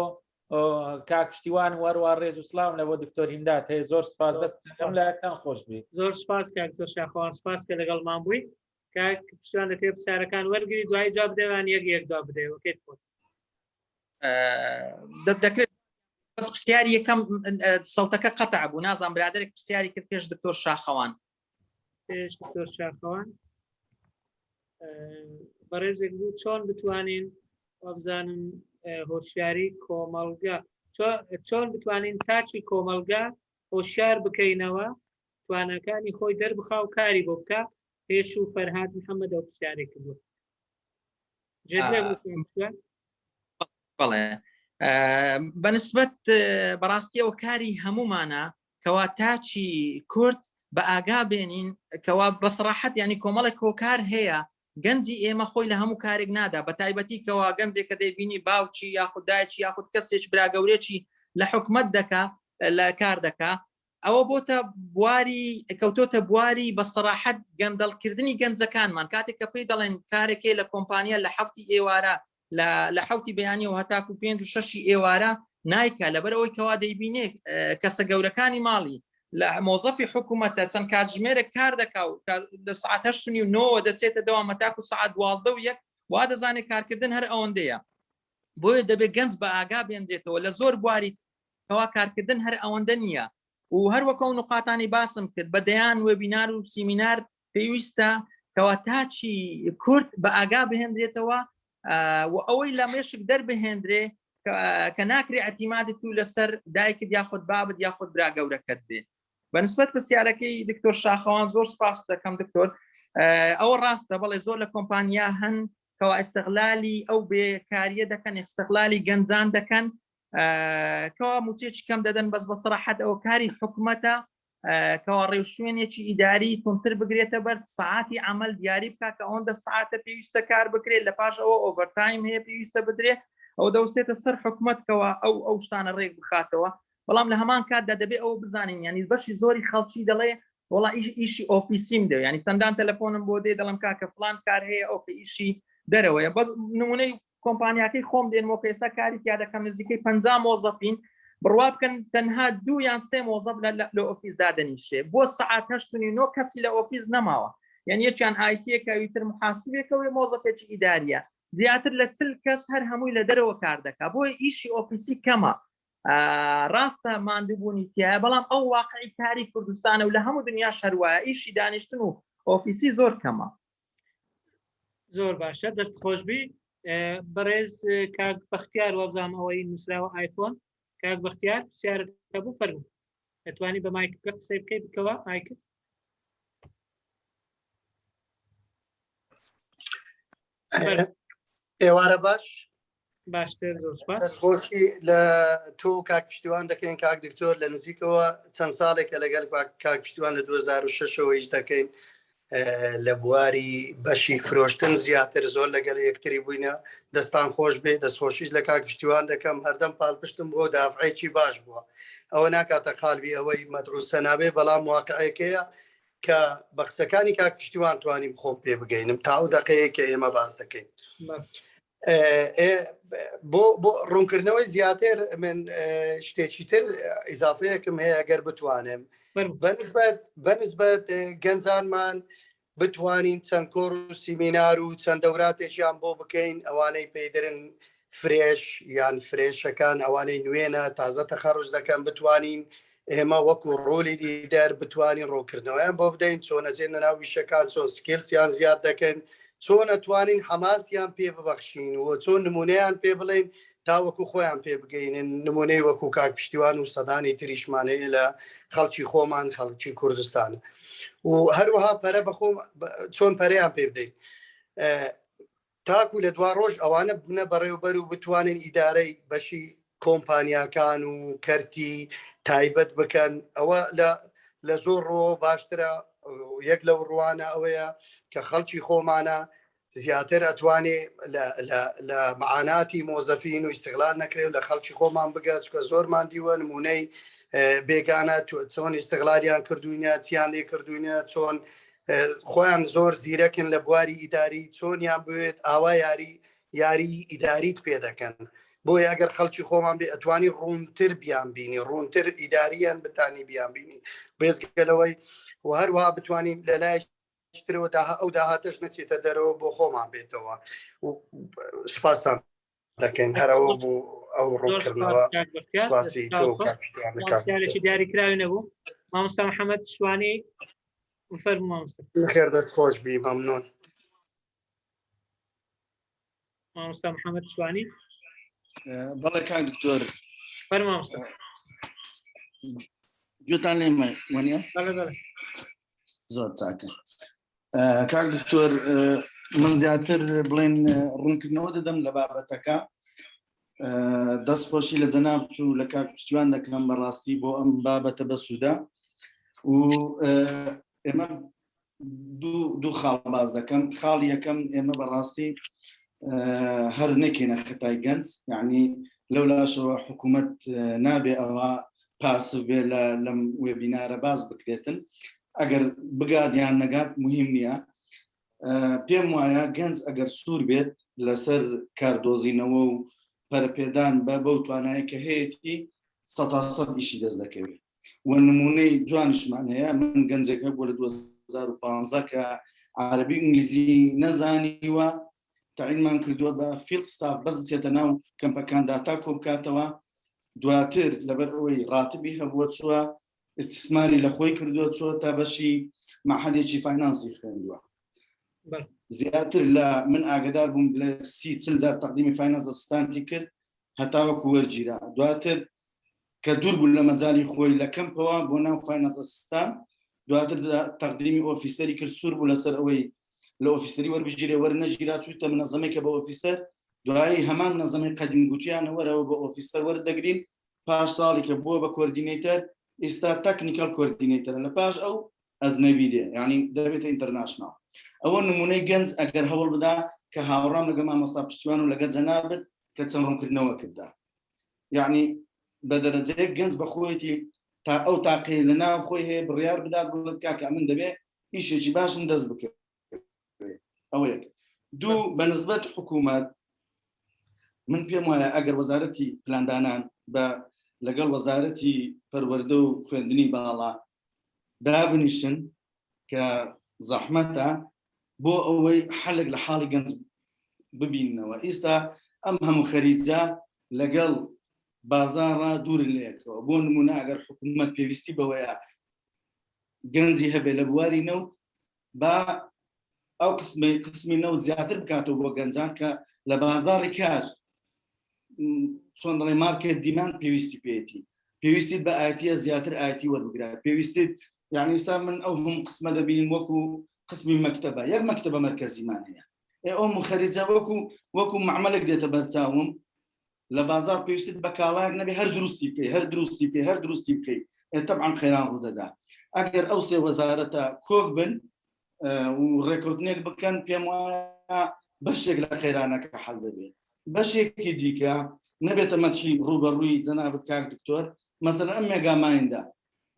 کاکشتیوان وەروە ڕێز و سلااو لە بۆ دکتۆر هیندات هەیە زۆر سپاس دەستم لایەکتان خۆش بێ زۆر سپاس کاکتۆر شاخەوان سپاس کە لەگەڵمان بووی کاکشتیوان دەتێ پرسیارەکان وەرگری دوای جا بدەوان یەک جا بدەێ وەکەیت خۆت دەکرێت بەس پرسیاری یەکەم سەوتەکە قەتع بوو نازان برادێک پرسیاری کرد پێش دکتۆر شاخەوان پێش دکتۆر شاخەوان بەڕێزێک بوو چۆن بتوانین وابزانم هۆشیاری کۆمەلگا چۆن بتوانین تاچی کۆمەلگا هۆشیار بکەینەوە توانەکانی خۆی دەربخا و کاری بۆ بکە پێش و فەرهاد محەممەد ئەو پرسیارێک کردو بەڵێ بەنسبەت بەڕاستی ئەو کاری هەمومانە کەوا تاچی کورد بە ئاگا بێنین کەوا بەسڕاحەت ینی کۆمەڵێک کۆکار هەیە گەنجی ئێمە خۆی لە هەموو کارێک نادا بە تایبەتی کەوا گەنجێک کە دەیبینی باوچی یاخود دایکی یاخود کەسێک براگەورێکی لە حکومەت دەکا لە کار دەکا ئەوە بۆتە بواری کەوتۆتە بواری بەسڕاحەت گەندەڵکردنی گەنجەکانمان کاتێک کە پێی دەڵێن کارێکێ لە کۆمپانیا لە حەوتی ئێوارە لە حوتی بەیانی و هەتاکو 5 و 6 ئێوارە نایکە لەبەر ئەوەی کەوا دەیبینێت کەسە گەورەکانی ماڵی لە مۆزەفی حکوومەتە چەند کاتژمێرە کار دەکا و لە سعات 8:09 دەچێتە دەوام هەتاکو سعات 12:01 وا دەزانێت کارکردن هەر ئەوەندەیە بۆیە دەبێت گەنج بە ئاگا بێنرێتەوە لە زۆر بواری کەوا کارکردن هەر ئەوەندە نییە و هەروەکە و نقاتانی باسم کرد بە دەیان وێبینار و سیمینار پێویستە کەوا تاچی کورد بە ئاگا بهێنرێتەوە و ئەوەی لە مێشک دەربهێنرێ کە ناکرێ ئەتیمادت و لەسەر دایکت یاخود بابت یاخود برا گەورەکەت بێ بەنسبەت پرسیارەکەی دکتۆر شاخەوان زۆر سپاس دەکەم دکتۆر ئەوە ڕاستە بەڵێ زۆر لە کۆمپانیا هەن کەوا ئیستیغلالی ئەو بێکاریە دەکەن ئیستیغلالی گەنجان دەکەن کەوا موچێکی کەم دەدەن بەس بەسڕاحەت ئەو کاری حکوومەتە کەوا ڕێوشوێنێکی ئیداری تونتر بگرێتە بەر ساعتی عمل دیاری بکە کە ئەوەندە ساعتە پێویستە کار بکرێت لە پاش ئەوە ئۆڤەرتایم هەیە پێویستە بدرێت ئەو دەوستێتە سەر حکوومەتکەوە ئەو شتانە ڕێک بخاتەوە بەڵام لە هەمان کاتدا دەبێت ئەوە بزانین ینی بەشی زۆری خەڵکی دەڵێ وڵا ئیشی ئۆفیسیم دێ ینی چەندان تەلەفۆنم بۆ دێ دەڵم کاکە فلان کار هەیە ئەو ئیشی دەرەوەیە بە نمونەی کۆمپانیاکەی خۆم دێنەوە کە ئێستا کاری تیا دەکەم نزیکەی 50 مۆزەفین بڕوا بکەن تەنها 2 یان 3 مۆزەف لە ئۆفیس دادەنیشێ بۆ سعات 8:09 کەسی لە ئۆفیس نەماوە یعنی یەکیان ئایتیەکەویتر محاسبێکەوەی مۆزەفێکی ئیداریە زیاتر لە 40 کەس هەر هەمووی لە دەرەوە کار دەکات بۆی ئیشی ئۆفیسی کەمە ڕاستە ماندووبوونی تایە بەڵام ئەو واقعی کاری کوردستانە و لە هەموو دنیا شەروایە ئیشی دانیشتن و ئۆفیسی زۆر کەمە زۆر باشە دەست خۆشبی بەڕێز کاک بەختیار وەبزانم ئەوەی نووسراوە ئایفۆن کاک بەختیار پرسیارەکە بوو فەرموو دەتوانی بە مایکەکە قسەی بکەیت بکەوە مایکت ئێوارە باش باشتر زۆر سپاس خۆشی لە تۆ کاک پشتیوان دەکەین کاک دکتۆر لە نزیکەوە چەند ساڵێکە لەگەڵ کاک پشتیوان لە 2006ەوەیش دەکەین لە بواری بەشی فرۆشتن زیاتر زۆر لەگەڵ یەکتری بووینە دەستان خۆش بێ دەستخۆشیش لە کاک پشتیوان دەکەم هەردەم پاڵپشتم بۆ دافعێکی باش بووە ئەوە ناکاتە خاڵبی ئەوەی مەدعوسە نابێ بەڵام واقعەکەیە کە بەخسەکانی کاک پشتیوان توانیم خۆم پێ بگەینم تا ئەو دەقەیە کە ئێمە باس دەکەین بۆ ڕوونکردنەوەی زیاتر من شتێکی تر ئیزافەیەکم هەیە ئەگەر بتوانم بەنسبەت گەنجانمان بتوانین چەند کۆڕ و سیمینار و چەند دەوراتێکیان بۆ بکەین ئەوانەی پێدرن فرێش یان فرێشەکان ئەوانەی نوێنە تازە تەخەڕج دەکەن بتوانین ئێمە وەکو ڕۆلی لیدەر بتوانین ڕوونکردنەوەیان بۆ بدەین چۆن ئەچێنە ناو ویشەکان چۆن سکیلسیان زیاد دەکەن چۆن ئەتوانین حەماسیان پێ ببەخشین و چۆن نمونەیان پێ بڵێن تاوەکو خۆیان پێ بگەینن نمونەی وەکو کاک پشتیوان و سەدانی تریشمان هەیە لە خەڵکی خۆمان خەڵکی کوردستانە و هەروەها پەرە بەخۆم چۆن پەرەیان پێ بدەین تاکو لە دوا ڕۆژ ئەوانە بنە بەڕێوەبەر و بتوانین ئیدارەی بەشی کۆمپانیاکان و کەرتی تایبەت بکەن ئەوە لە زۆر ڕۆ باشترە یەک لەو ڕوانە ئەوەیە کە خەڵکی خۆمانە زیاتر ئەتوانێ لە معاناتی مۆزەفین و ئیستیغلال نەکرێت لە خەڵکی خۆمان بگات کە زۆرمان دیوە نمونەی بێگانە چۆن ئیستیغلالیان کردوینە چیان لێ کردوینە چۆن خۆیان زۆر زیرەکن لە بواری ئیداری چۆنیان بوێت ئاوا یاری ئیداریت پێ دەکەن بۆیە ئەگەر خەڵکی خۆمان بێ ئەتوانی ڕوونتر بیان بینی ڕوونتر ئیداریان بتانی بیان بینی بێزگەلەوەی و هەروەها بتوانین لە لای ترەوە ئەو داهاتەش نەچێتە دەرەوە بۆ خۆمان بێتەوە سوپاسان دەکەین هەرەوە بوو ئەو ڕوونکردنەوە دیاریکراوی نەبوو مامۆستا محەممەد شوانی فەرموو مامۆستا خێر دەست خۆش بی مەمنون مامۆستا محەممەد شوانی بەڵێ کاک دکتۆر فەرموو مامۆستا گوێتان لێمە وانە زۆر چاکە کاک دکتۆر من زیاتر بڵێن ڕوونکردنەوە دەدەم لە بابەتەکە دەستخۆشی لە جەناب و لە کاک پشتیوان دەکەم بەڕاستی بۆ ئەم بابەتە بەسوودا و ئێمە دوو خاڵ باز دەکەم خاڵی یەکەم ئێمە بەڕاستی هەر نەکەینە خەتای گەنج یعنی لەولاشەوە حکوومەت نابێ ئەوە پاسف بێ لەم وێبینارە باز بکرێتن ئەگەر بگادیان نەگات مهم نییە پێم وایە گەنج ئەگەر سوور بێت لەسەر کاردۆزینەوە و پەرپێدان بەو توانایی کە هەیەی 100% ئیشی دەست دەکەوێت و نمونەی جوانشمان هەیە من گەنجێکە بۆ لە 2015 کە عەربی ئینگلیزی نەزانیوە تعینمان کردووە بە فیلد ستاف بەس بچێتە ناو کەمپەکان داتا کۆ بکاتەوە دواتر لەبەر ئەوەی ڕاتبی هەبووە چووە استثماری لە خۆی کردووە چوە تا بەشی مەحەدێکی فاینانسی خوێندووە زیاتر لە من ئاگدار بووم لە 30 جار تەقدیمی فاینانس ئەسیستانتی کرد هەتاوەکو وەرگیرا دواتر کە دوور بوو لە مەجای خۆی لە کەمپەوە بۆ ناو فاینانس ئەسیستان دواتر تەقدیمی ئۆفیسەری کرد سوور بوو لەسەر ئەوەی لە ئۆفیسەری وەربژیرێ وەرنەگیرا چوویتە منەظەمێکە بە ئۆفیسەر دوایی هەمان منەظەمەی قەدیم گوتیانە وەرەوە بە ئۆفیسەر وەردەگرین پاش ساڵی کە بووە بە کۆردینەیتەر ئێستا تەکنیکال کۆردینەیتەرە لە پاش ئەو ئەجنەبی دێ یعنی دەبێتە ئینتەرناشناڵ ئەوە نمونەی گەنج ئەگەر هەوڵ بدا کە هاوڕام لەگە مامۆستا پشتیوان و لەگە جەنابەت کە چەند ڕوونکردنەوە کردا یعنی بە دەرەجەیەک گەنج بە خۆیەتی تا ئەو تاقی لە ناو خۆی هەیە بڕیار بدات بڵێت کاکە من دەبێت ئیشێکی باشم دەست بکەوێت ئەوە یەک دوو بەنسبەت حکوومەت من پێم وایە ئەگەر وەزارەتی پلاندانان بە لەگەڵ وەزارەتی پەروەردە و خوێندنی باڵا دابنیشن کە زەحمەتە بۆ ئەوەی حەلێک لە حاڵی گەنج ببینەوە ئێستا ئەم هەموو خەریجە لەگەڵ بازارڕا دوورن لەیەکەوە بۆ نمونە ئەگەر حکوومەت پێویستی بەوەیە گەنجی هەبێ لە بواری نەوت با ئەو قسمی نەوت زیاتر بکاتەوە بۆ گەنجان کە لە بازاڕی کار چۆن دەڵێ مارکێت دیمان پێویستی پێێتی پێویستیت بە ئاەتیە زیاتر ئاەتی وەربگرات پێویستیت یعنی ئێستا من ئەو هەم قسمە دەبینین وەکو قسمی مەکتەبە یەک مەکتەبە مەرکەزیمان هەیە ئەو خەریجە وەکو معمەلێک دێتە بەرچاوم لە بازار پێویستیت بە کاڵایەک نەبێ هەر دروستی بکەی هەر دروستی بکەی تەبعاً خەیران ڕوودەدا ئەگەر ئەو سێ وەزارەتە کۆک بن و ڕێکەوتنێک بکەن پێم وایە بەشێک لە خەیرانەکە حەڵ دەبێت بەشێکی دیکە نەبێتە مەدحی ڕوبەڕووی جەنابەت کاک دکتۆر مەسەلەن ئەم مێگامایندا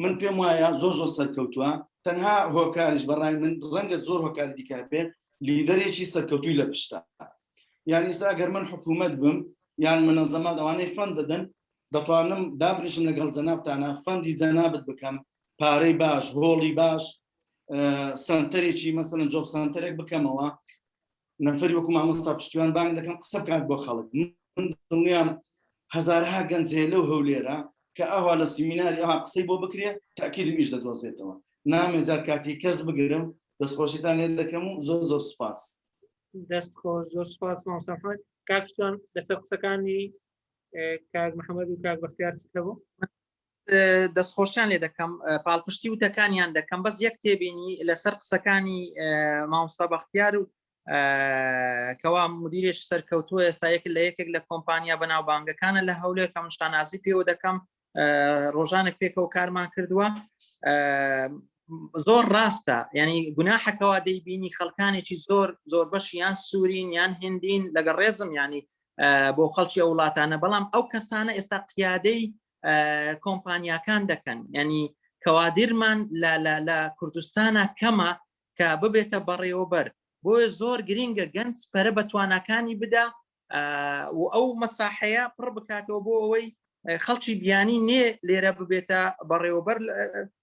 من پێم وایە زۆر سەرکەوتووە تەنها هۆکاریش بەڕای من ڕەنگە زۆر هۆکاری دیکە بێت لیدەرێکی سەرکەوتووی لە پشتە یعنی ئێستا ئەگەر من حکوومەت بم یان منەظەمات ئەوانەی فەند دەدەن دەتوانم دابریشم لەگەڵ جەنابتانە فەندی جەنابەت بکەم پارەی باش هۆڵی باش سنتەرێکی مەسەلەن جۆب سنتەرێک بکەمەوە نەفەری وەکو مامۆستا پشتیوان بانگ دەکەم قسە بکات بۆ خەڵک من دڵنیام هەزارها گەنج هەیە لەو هەولێرە کە ئەوا لە سیمیناری ئەوها قسەی بۆ بکرێ تاکید میش دەدۆزێتەوە نامێزار کاتی کەس بگرم دەستخۆشیتان لێ دەکەم و زۆر زۆر سوپاس دەستخۆش زۆر سوپاس مامۆستا محەممەد کاکتان لەسەر قسەکانی کاک محەممەد و کاک بەختیار چ هەبوو دەستخۆشیان لێ دەکەم پاڵپشتی وتەکانیان دەکەم بەس یەک تێبینی لەسەر قسەکانی مامۆستا بەختیار و کەوا مدیرێش سەرکەوتووە ئێستا لە یەکێک لە کۆمپانیا بەناوبانگەکانە لە هەولێر کە شتانازی پێوە دەکەم ڕۆژانێک پێکەوە کارمان کردووە زۆر ڕاستە ینی گوناحەکەوا دەیبینی خەڵکانێکی زۆر بەشی یان سوورین یان هندین لەگەڵ ڕێزم ینی بۆ خەڵکی ئەو وڵاتانە بەڵام ئەو کەسانە ئێستا قیادەی کۆمپانیاکان دەکەن ینی کەوادرمان لە کوردستانە کەمە کە ببێتە بەڕێوەبەر بۆیە زۆر گرینگە گەنج پەرە بە توانەکانی بدا و ئەو مەساحەیە پڕ بکاتەوە بۆ ئەوەی خەڵکی بیانی نێ لێرە ببێتە بەڕێوەبەر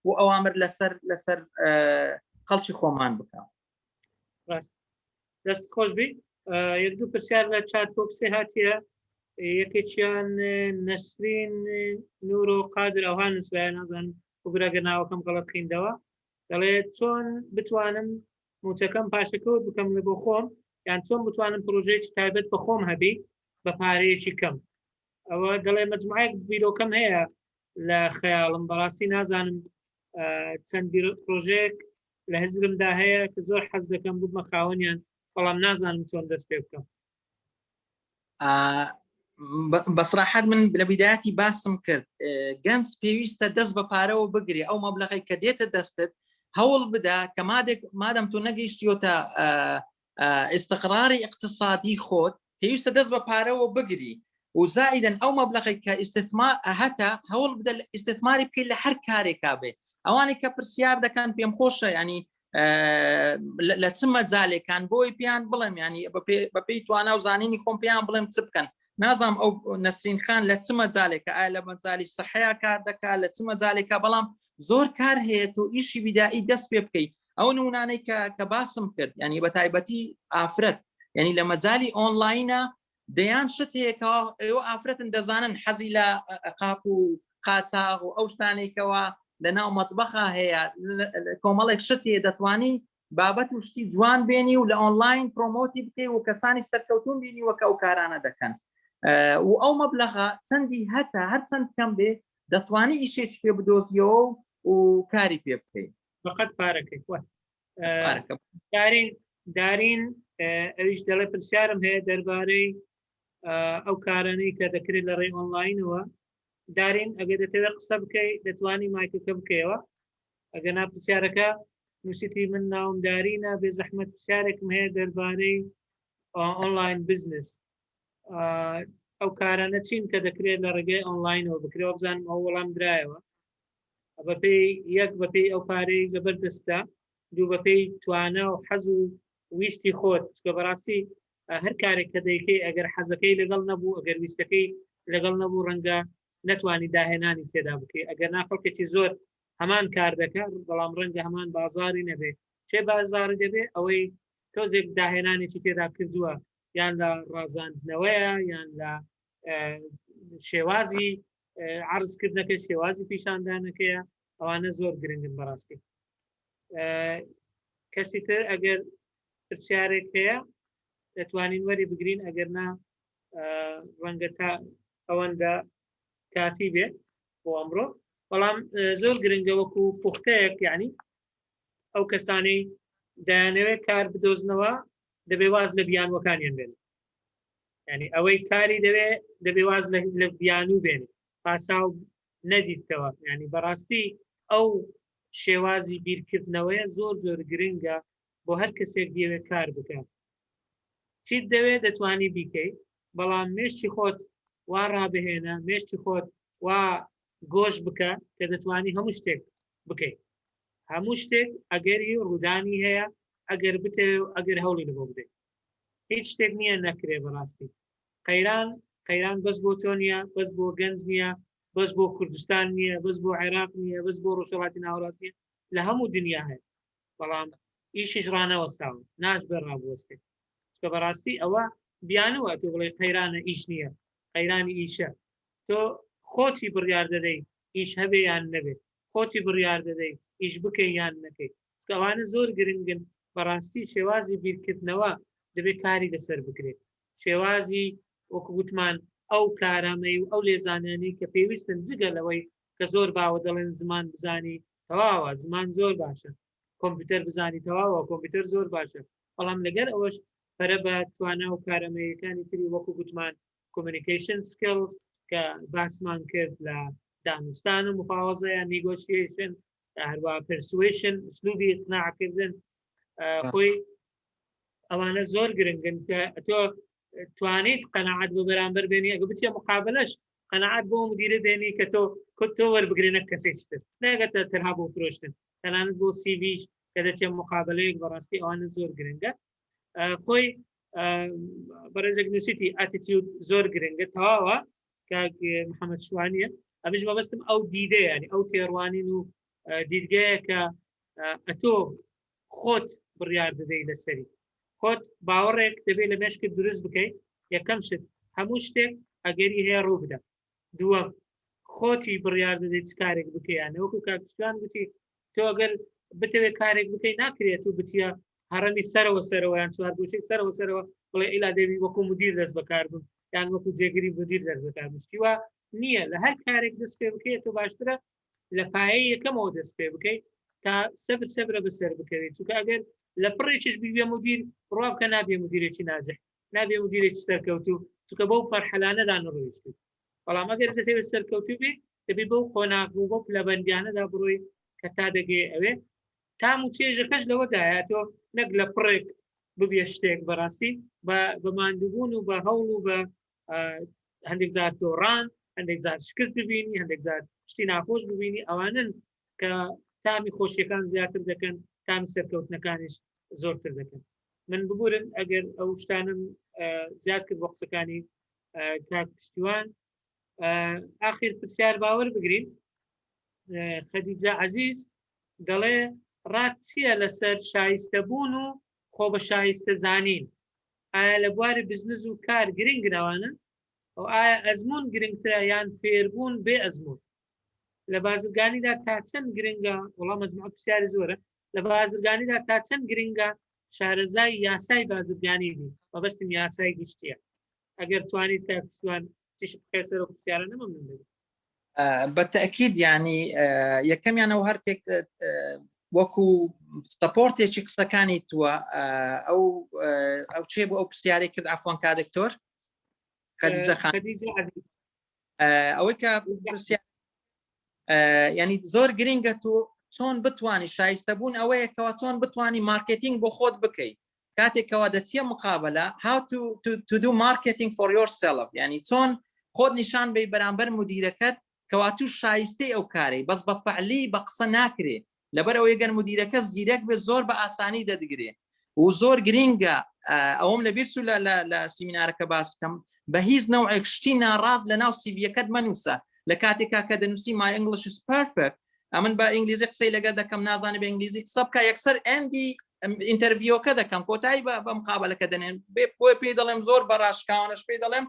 و ئەوامر لەسەر خەڵکی خۆمان بکە دەست خۆش بی یەک دوو پرسیار لە چات بۆکسێ هاتیە یەکێکیان نەسرین نور و قادر ئەوها نووسرایە نازانم وگرەگە ناوەکەم غەڵەت خوێندەوە دەڵێ چۆن بتوانم موچەکەم پاشەکەوت بکەم لە بۆ خۆم یان چۆن بتوانم پرۆژەیەکی تایبەت بە خۆم هەبی بە پارەیەکی کەم ئەوە دەڵێ مەجموعەیەک بیرۆکەم هەیە لە خەیاڵم بەڕاستی نازانم چەند پرۆژەیەک لە هەزرمدا هەیە کە زۆر حەز دەکەم بوومە خاوەنیان بەڵام نازانم چۆن دەست پێ بکەم بەسراحەت من لە بیدایەتی باسم کرد گەنج پێویستە دەست بە پارەوە بگرێ ئەو مەبلەغی کە دێتە دەستت هەوڵ بدا کە مادەم تۆ نەگەیشتیۆتە ئستقراری اقتصادی خۆت پێویستە دەست بە پارەوە بگری و زائیدەن ئەو مەبلەغی کە ئیستثمار هەتا هەوڵ بدە ئیستثماری بکەیت لە هەر کارێکا بێ ئەوانەی کە پرسیار دەکەن پێم خۆشە ینی لە چ مەجالێکان بۆی پێیان بڵێم ینی بەپێی توانە و زانینی خۆم پێیان بڵێم چ بکەن نازام ئەو نەسرین خان لە چ مەجالێکە ئایا لە مەجالی سەحەیە کار دەکات لە چ مەجالێکە بەڵام زۆر کار هەیە تۆ ئیشی بیدایی دەست پێ بکەیت ئەو نمونانەی کە باسم کرد ینی بە تایبەتی ئافرەت ینی لە مەجالی ئۆنلاینە دەیان شت هەیەکەوە ئێوە ئافرەتن دەزانن حەزی لە قاپ و قاچاق و ئەو شتانێکەوە لە ناو مەتبەخە هەیە کۆمەڵێک شت هەیە دەتوانی بابەت و شتی جوان بێنی و لە ئۆنلاین پرۆمۆتی بکەی و کەسانی سەرکەوتون بینی وەکە ئەو کارانە دەکەن و ئەو مەبلەغە چەندی هەتا هەر چەند کەم بێ دەتوانی ئیشێکی پێ بدۆزیەوە و کاری پێ بکەیت فقط پارەکەی دارین ئەویش دەڵێ پرسیارم هەیە دەربارەی ئەو کارانەی کە دەکرێت لە ڕێی ئۆنلاینەوە دارین ئەگەر دەتەوێت قسە بکەیت دەتوانی مایکەکە بکەیەوە ئەگەر نا پرسیارەکە نووسیتی من ناوم دارینە بێ زەحمەت پرسیارێکم هەیە دەربارەی ئۆنلاین بزنس ئەو کارانە چین کە دەکرێت لە ڕێگەی ئۆنلاینەوە بکرێەوە بزانم ئەو وەڵام درایەوە بەپێی یەک بەپێی ئەو پارەی لەبەردەستە دوو بەپێی توانە و حەز و ویستی خۆت کە بەڕاستی هەر کارێک کە دەیکەی ئەگەر حەزەکەی لەگەڵ نەبوو ئەگەر ویستەکەی لەگەڵ نەبوو ڕەنگە نەتوانی داهێنانی تێدا بکەی ئەگەر ناخەڵکێکی زۆر هەمان کار دەکات بەڵام ڕەنگە هەمان بازاری نەبێت چێ بازاری دەبێت ئەوەی تۆزێک داهێنانێکی تێدا کردووە یان لە ڕازاندنەوەیە یان لە شێوازی عرضکردنەکە شێوازی پیشاندانەکەیە ئەوانە زۆر گرنگن بەڕاستی کەسی تر ئەگەر پرسیارێک هەیە دەتوانین وەری بگرین ئەگەر نا ڕەنگە تا ئەوەندە کافی بێت بۆ ئەمڕۆ بەڵام زۆر گرنگە وەکو پوختەیەک یعنی ئەو کەسانەی دەیانەوێت کار بدۆزنەوە دەبێ واز لە بیانوەکانیان بێن ینی ئەوەی کاری دەبێ واز لە بیانوو بێن پاساو نەدیتەوە ینی بەڕاستی ئەو شێوازی بیرکردنەوەیە زۆر زۆر گرنگە بۆ هەر کەسێک دەوێت کار بکات چیت دەوێت دەتوانی بیکەیت بەڵام مێشتی خۆت وا ڕابهێنە مێشتی خۆت وا گۆش بکە کە دەتوانی هەموو شتێک بکەیت هەموو شتێک ئەگەری ڕوودانی هەیە ئەگەر بتێ ئەگەر هەوڵی لەبۆ بدەیت هیچ شتێک نییە نەکرێ بەڕاستی قەیران بەس بۆ تۆ نییە بەس بۆ گەنج نییە بەس بۆ کوردستان نییە بەس بۆ عێراق نییە بەس بۆ ڕۆژهەڵاتی ناوەڕاست نییە لە هەموو دنیا هەیە بەڵام ئیشیش ڕانەوەستاوە ناش بە ڕابوەستێ کە بەڕاستی ئەوە بیانەوە تۆ بڵێ قەیرانە ئیش نییە قەیرانی ئیشە تۆ خۆتی بڕیار دەدەی ئیش هەبێ یان نەبێت خۆتی بڕیار دەدەی ئیش بکەی یان نەکەی ئەوانە زۆر گرنگن بەڕاستی شێوازی بیرکردنەوە دەبێت کاری لەسەر بکرێت شێوازی وەکو گوتمان ئەو کارامەی و ئەو لێزانانی کە پێویستن جگە لەوەی کە زۆر باوە دەڵێن زمان بزانی تەواوە زمان زۆر باشە کۆمپیوتەر بزانی تەواوە کۆمپیوتەر زۆر باشە بەڵام لەگەر ئەوەش پەرە بە توانە و کارەمەیەکانی تری وەکو گوتمان communication skills کە باسمان کرد لە دانوستان و مفاوەزە یان negotiation هەروە persuasion ئوسلوبی ئیقناعکردن خۆی ئەوانە زۆر گرنگن کە تۆ توانیت قەناعەت بۆ بەرامبەر بێنی ئەگە بچێ مقابلەش قەناعەت بۆ مدیرە دێنی کە تۆ وەربگرێنە کەسێکی تر نەگەتە تەنها بۆ فرۆشتن تەنانەت بۆ سیڤیش کە دەچێت مقابلەیەک بەڕاستی ئەوانە زۆر گرنگە خۆی بەڕێزێک نووسیتی ئەتیتیود زۆر گرنگە تەواوە کاک محەممەد شوانیە ئەمش مەبەستم ئەو دیدەیە ینی ئەو تێڕوانین و دیدگەیە کە ئەتۆ خۆت بڕیار دەدەی لەسەری خۆت باوەڕێک دەبێت لە مێشکت دروست بکەیت یەکەم شت هەموو شتێک ئەگەری هەیە ڕوو بدە دووەم خۆتی بڕیار دەدەیت کارێک بکەیان وەکو کاکستان گوتی تۆ ئەگەر بتەوێت کارێک بکەیت ناکرێت و بچیە هەڕەمی سەرەوە سەرەوە یان چوارگۆشەی سەرەوە سەرەوە بڵێ ئیلا دەبی وەکو مدیر دەست بەکار بم یان وەکو جێگیری مدیر دەست بەکار بشتیوە نییە لە هەر کارێک دەست پێ بکەیت تۆ باشترە لە پایەی یەکەمەوە دەست پێ بکەیت تا سەبرە بەسەر بکەوێت چونکە ئەگەر لە پڕێکیش بیبێ مدیر ڕواب کە نابێ مدیرێکی ناجح نابێ مدیرێکی سەرکەوتوو چونکە بەو پەرحەلانەدا نەڕۆیشتی بەڵام ئەگەر دەسەوێت سەرکەوتوو بێ دەبێت بەو قۆناغ و بەو لەبەندیانەدا بڕۆی کە تا دەگەی ئەوێ تام و چێژەکەش لەوەدایە تۆ نەک لە پڕێک ببێ شتێک بەڕاستی بە ماندووبوون و بە هەوڵ و بە هەندێک جار دۆڕان هەندێک جار شکست ببینی هەندێک جار شتی ناخۆش ببینی ئەوانن کە تامی خۆشیەکان زیاتر دەکەن تامی سەرکەوتنەکانیش زۆرتر دەکەن من ببورن ئەگەر ئەو شتانم زیاد کرد بۆ قسەکانی کاک پشتیوان ئاخر پرسیار باوەڕ بگرین خەدیجە عەزیز دەڵێ ڕات چییە لەسەر شایستەبوون و خۆ بە شایستە زانین ئایا لە بواری بزنس و کار گرنگنەوانە ئەو ئایا ئەزمون گرنگترە یان فێربوون بێ ئەزمون لە بازرگانیدا تا چەند گرنگە وەڵام مەجموعە پرسیاری زۆرە لە بازرگانیدا تا چەند گرنگە شارەزای یاسای بازرگانی بی مەبەستم یاسای گشتیە ئەگەر توانیت کاک پشتیوان تیش بخەیە سەر پرسیارە نەمە من دەبێت بەتەئکید ینی یەکەمیانەوە هەرتێک وەکو سەپۆرتێکی قسەکانی تووە ئەو چێ بۆ ئەو پرسیارێک کرد ئافۆن کا دکتۆر ئەوەی کە ینی زۆر گرنگە تۆ چۆن بتوانانی شایستەبوون ئەوەیە کەەوە چۆن بتوانانی مارکتینگ بۆ خۆت بکەیت کاتێکەوە دەچیە مقابلە how to do marketing for yourself ینی چۆن خۆت نیشان بی بەرامبەر مدیرەکەت کەوا تو شایستەی ئەو کارەی بەس بە فعلی بە قسە ناکرێت لەبەر ئەوەی گەر مدیرەکە زیرەک بێ زۆر بە ئاسانی دەدگرێ و زۆر گرنگە ئەوم لەبیر چوو لە سیمینارەکە باسکەم بە هیچ نەوعێک شتی ناڕاست لە ناو سیڤیەکەت مەنووسە لە کاتێکا کە دەنووسی my English is perfect ئەمن بە ئینگلیزی قسەی لەگەر دەکەم نازانێ بە ئینگلیزی قسە بکە یەکسەر ئەندی ئینتەرویۆکە دەکەم کۆتایی بە مقابلەکە دەنێن بۆی پێی دەڵێم زۆر بەڕاشکاوانەش پێی دەڵێم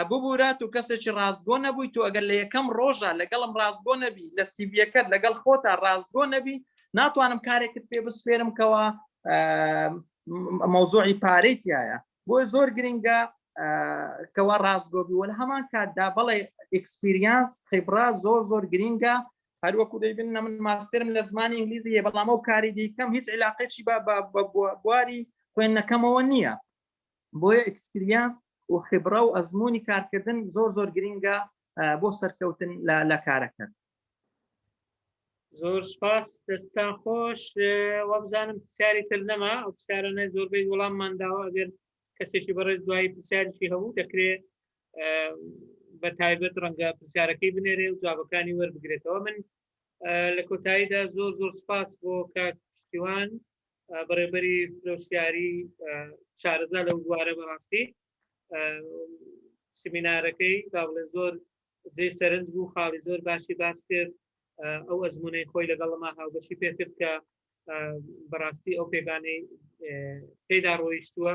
ببوورە و کەسێکی ڕاستگۆ نەبووی تو ئەگەر لە یەکەم ڕۆژە لەگەڵم ڕاستگۆ نەبی لە سیڤیەکەت لەگەڵ خۆتا ڕاستگۆ نەبی ناتوانم کارێکت پێ بسپێرم کەوە مەوزوعی پارەیتایە بۆی زۆر گرنگە کەوا ڕاستگۆبی وە لە هەمان کاتدا بەڵێ ئەکسپیریانس خبرا زۆر گرنگە هەروەکو دەیبن من ماسترم لە زمانی ئینگلیزیە بەڵام ئەو کاری دیکەم هیچ علاقەیەکی بە بواری خوێندنەکەمەوە نییە بۆیە ئەکسپیریانس و خبرا و ئەزمموی کارکردن زۆر گرنگە بۆ سەرکەوتن لە کارەکە زۆر سپاس دەستان خۆش وەبزانم پرسیاری تر نەما ئەو پرسیارانە زۆربەی وەڵاممان داوە ئەگەر کەسێکی بەڕێز دوایی پرسیارێکی هەبوو دەکرێت بە تایبەت ڕەنگە پرسیارەکەی بنێرێ و جوابەکانی وەربگرێتەوە من لە کۆتاییدا زۆر سپاس بۆ کاک پشتیوان بەڕێبەری فرۆشیاری شارەزا لەو بوارە بەڕاستی سمینارەکەی باڵێ زۆر جێ سەرنج بوو، خاڵی زۆر باشی باس کرد، ئەو ئەزمونەی خۆی لەگەڵەما هاوبەشی پێ کرد کە بەڕاستی ئەو پێگانەی پێدا ڕۆیشتووە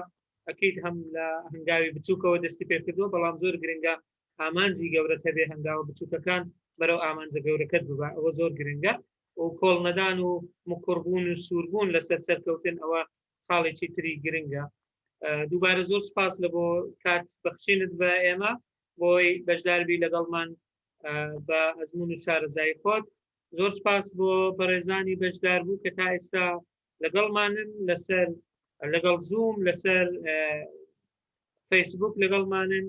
ئەکەیت هەم لە هەنگاوی بچووکەوە دەستی پێ کردووە، بەڵام زۆر گرنگە ئامانجی گەورەت هەبێ هەنگاوە بچووکەکان بەرەو ئامانجە گەورەکەت ببە، ئەوە زۆر گرنگە و کۆڵ نەدان و مقڕبوون و سووربوون لەسەر سەرکەوتن ئەوە خاڵێکی تری گرنگە. دووبارە زۆر سپاس لە بۆ کات بەخشینت بە ئێمە بۆی بەشداربی لەگەڵمان بە ئەزمون و شارەزای خۆت. زۆر سپاس بۆ بەڕێزانی بەشدار بوو کە تا ئێستا لەگەڵمانن لەسەر لەگەڵ زووم لەسەر فەیسبوک لەگەڵمانن.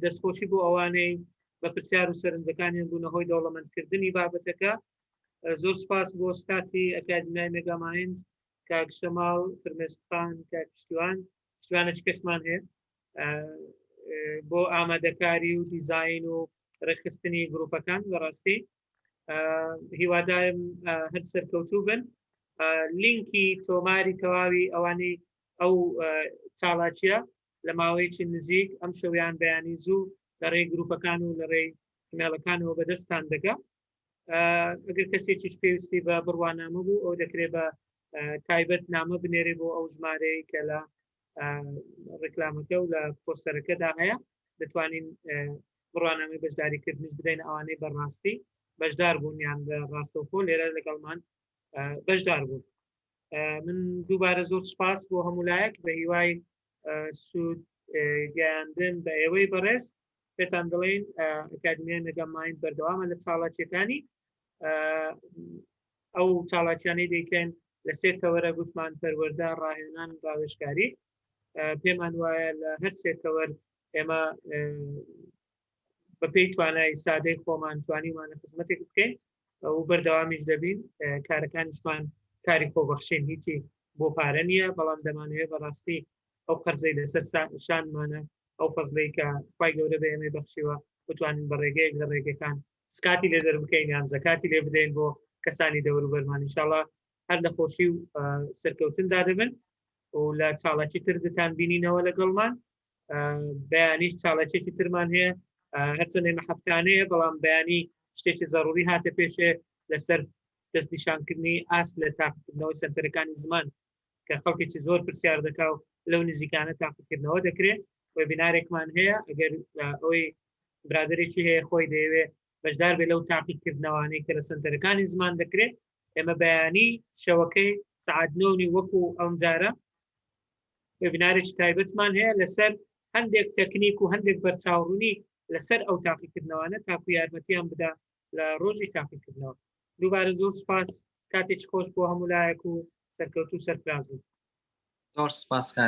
دەستخۆشی بۆ ئەوانەی بە پرسیار و سەرنجەکانیان بوونەهۆی دەوڵەمەندکردنی بابەتەکە. زۆر سپاس بۆ ستافی ئەکادمیای مێگامایند کاک شەماڵ، فرمێسخان، کاک پشتیوانە چ کەسمان هەیە بۆ ئامادەکاری و دیزاین و ڕێکخستنی گروپەکان. بەڕاستی هیوادارم هەر سەرکەوتوو بن. لینکی تۆماری تەواوی ئەوانەی ئەو چاڵاچیە لە ماوەیەکی نزیک ئەم شەویان بەیانی زوو لە ڕێی گروپەکان و لە ڕێی ایمێلەکانەوە بەدەستان دەگا. ئەگەر کەسێکیش پێویستی بە بڕوانامە بوو ئەو دەکرێت بە تایبەت نامە بنێرێ بۆ ئەو ژمارەی کە لە ڕێکلامەکە و لە پۆستەرەکەدا هەیە، دەتوانین بڕوانامەی بەشداریکردنیش بدەین ئەوانەی بەڕاستی بەشدار بوون یان بە ڕاستەوخۆ لێرە لەگەڵمان بەشدار بوون. من دووبارە زۆر سپاس بۆ هەمولایەک بە هیوای سوود گەیاندن بە ئێوەی بەڕێز پێتان دەڵێن ئەکادمیای مێگامایند بەردەوامە لە چاڵاکیەکانی ئەو چاڵاکیانەی دەیکەن لە سێ کەوەرە گوتمان پەروەردە، ڕاهێنان و باوێشکاری. پێمان وایە لە هەر سێ کەوەر ئێمە بەپێی توانای سادەی خۆمان توانیمانە خزمەتێک بکەین و بەردەوامیش دەبین. کارەکانیشمان کاری خۆبەخشین، هیچی بۆ پارە نییە، بەڵام دەمانوێت بەڕاستی ئەو قەرزەی لەسەر شانمانە ئەو فەزلەی کە خوای گەورە بە ئێمەی بەخشیوە بتوانین بە ڕێگەیەک لە ڕێگەکان سکاتی لێ دەربکەین یان زەکاتی لێ بدەین بۆ کەسانی دەوروبەرمان. ئینشاڵڵا هەر لە خۆشی و سەرکەوتندا دەبن و لە چاڵاکی تر دەتان بینینەوە لەگەڵمان. بەیانیش چاڵاکێکی ترمان هەیە هەرچەندێ هەفتانەیە، بەڵام بەیانی شتێکی ضروری هاتە پێشێ لەسەر دەستنیشانکردنی ئاست لە تاقیکردنەوەی سەنتەرەکانی زمان کە خەڵکێکی زۆر پرسیار دەکا و لەو نزیکانە تاقیکردنەوە دەکرێت. وێبینارێکمان هەیە ئەگەر ئەوەی برادێکی هەیە خۆی دەیەوێت بەشدار بێت لەو تاقیکردنەوەانەی کە لە سەنتەرەکانی زمان دەکرێت. ئێمە بەیانی شەوەکەی سەعات 9 وەکو ئەم جارە وێبینارێکی تایبەتمان هەیە لەسەر هەندێک تەکنیک و هەندێک بەرچاوڕوونی لەسەر ئەو تاقیکردنەوەانە تاکو یارمەتیان بدا لە ڕۆژی تاقیکردنەوە. دووبارە زۆر سپاس، کاتێکی خۆش بۆ هەمولایەک و سەرکەوتو سەرفراز بوو. زۆر سپاس کاک.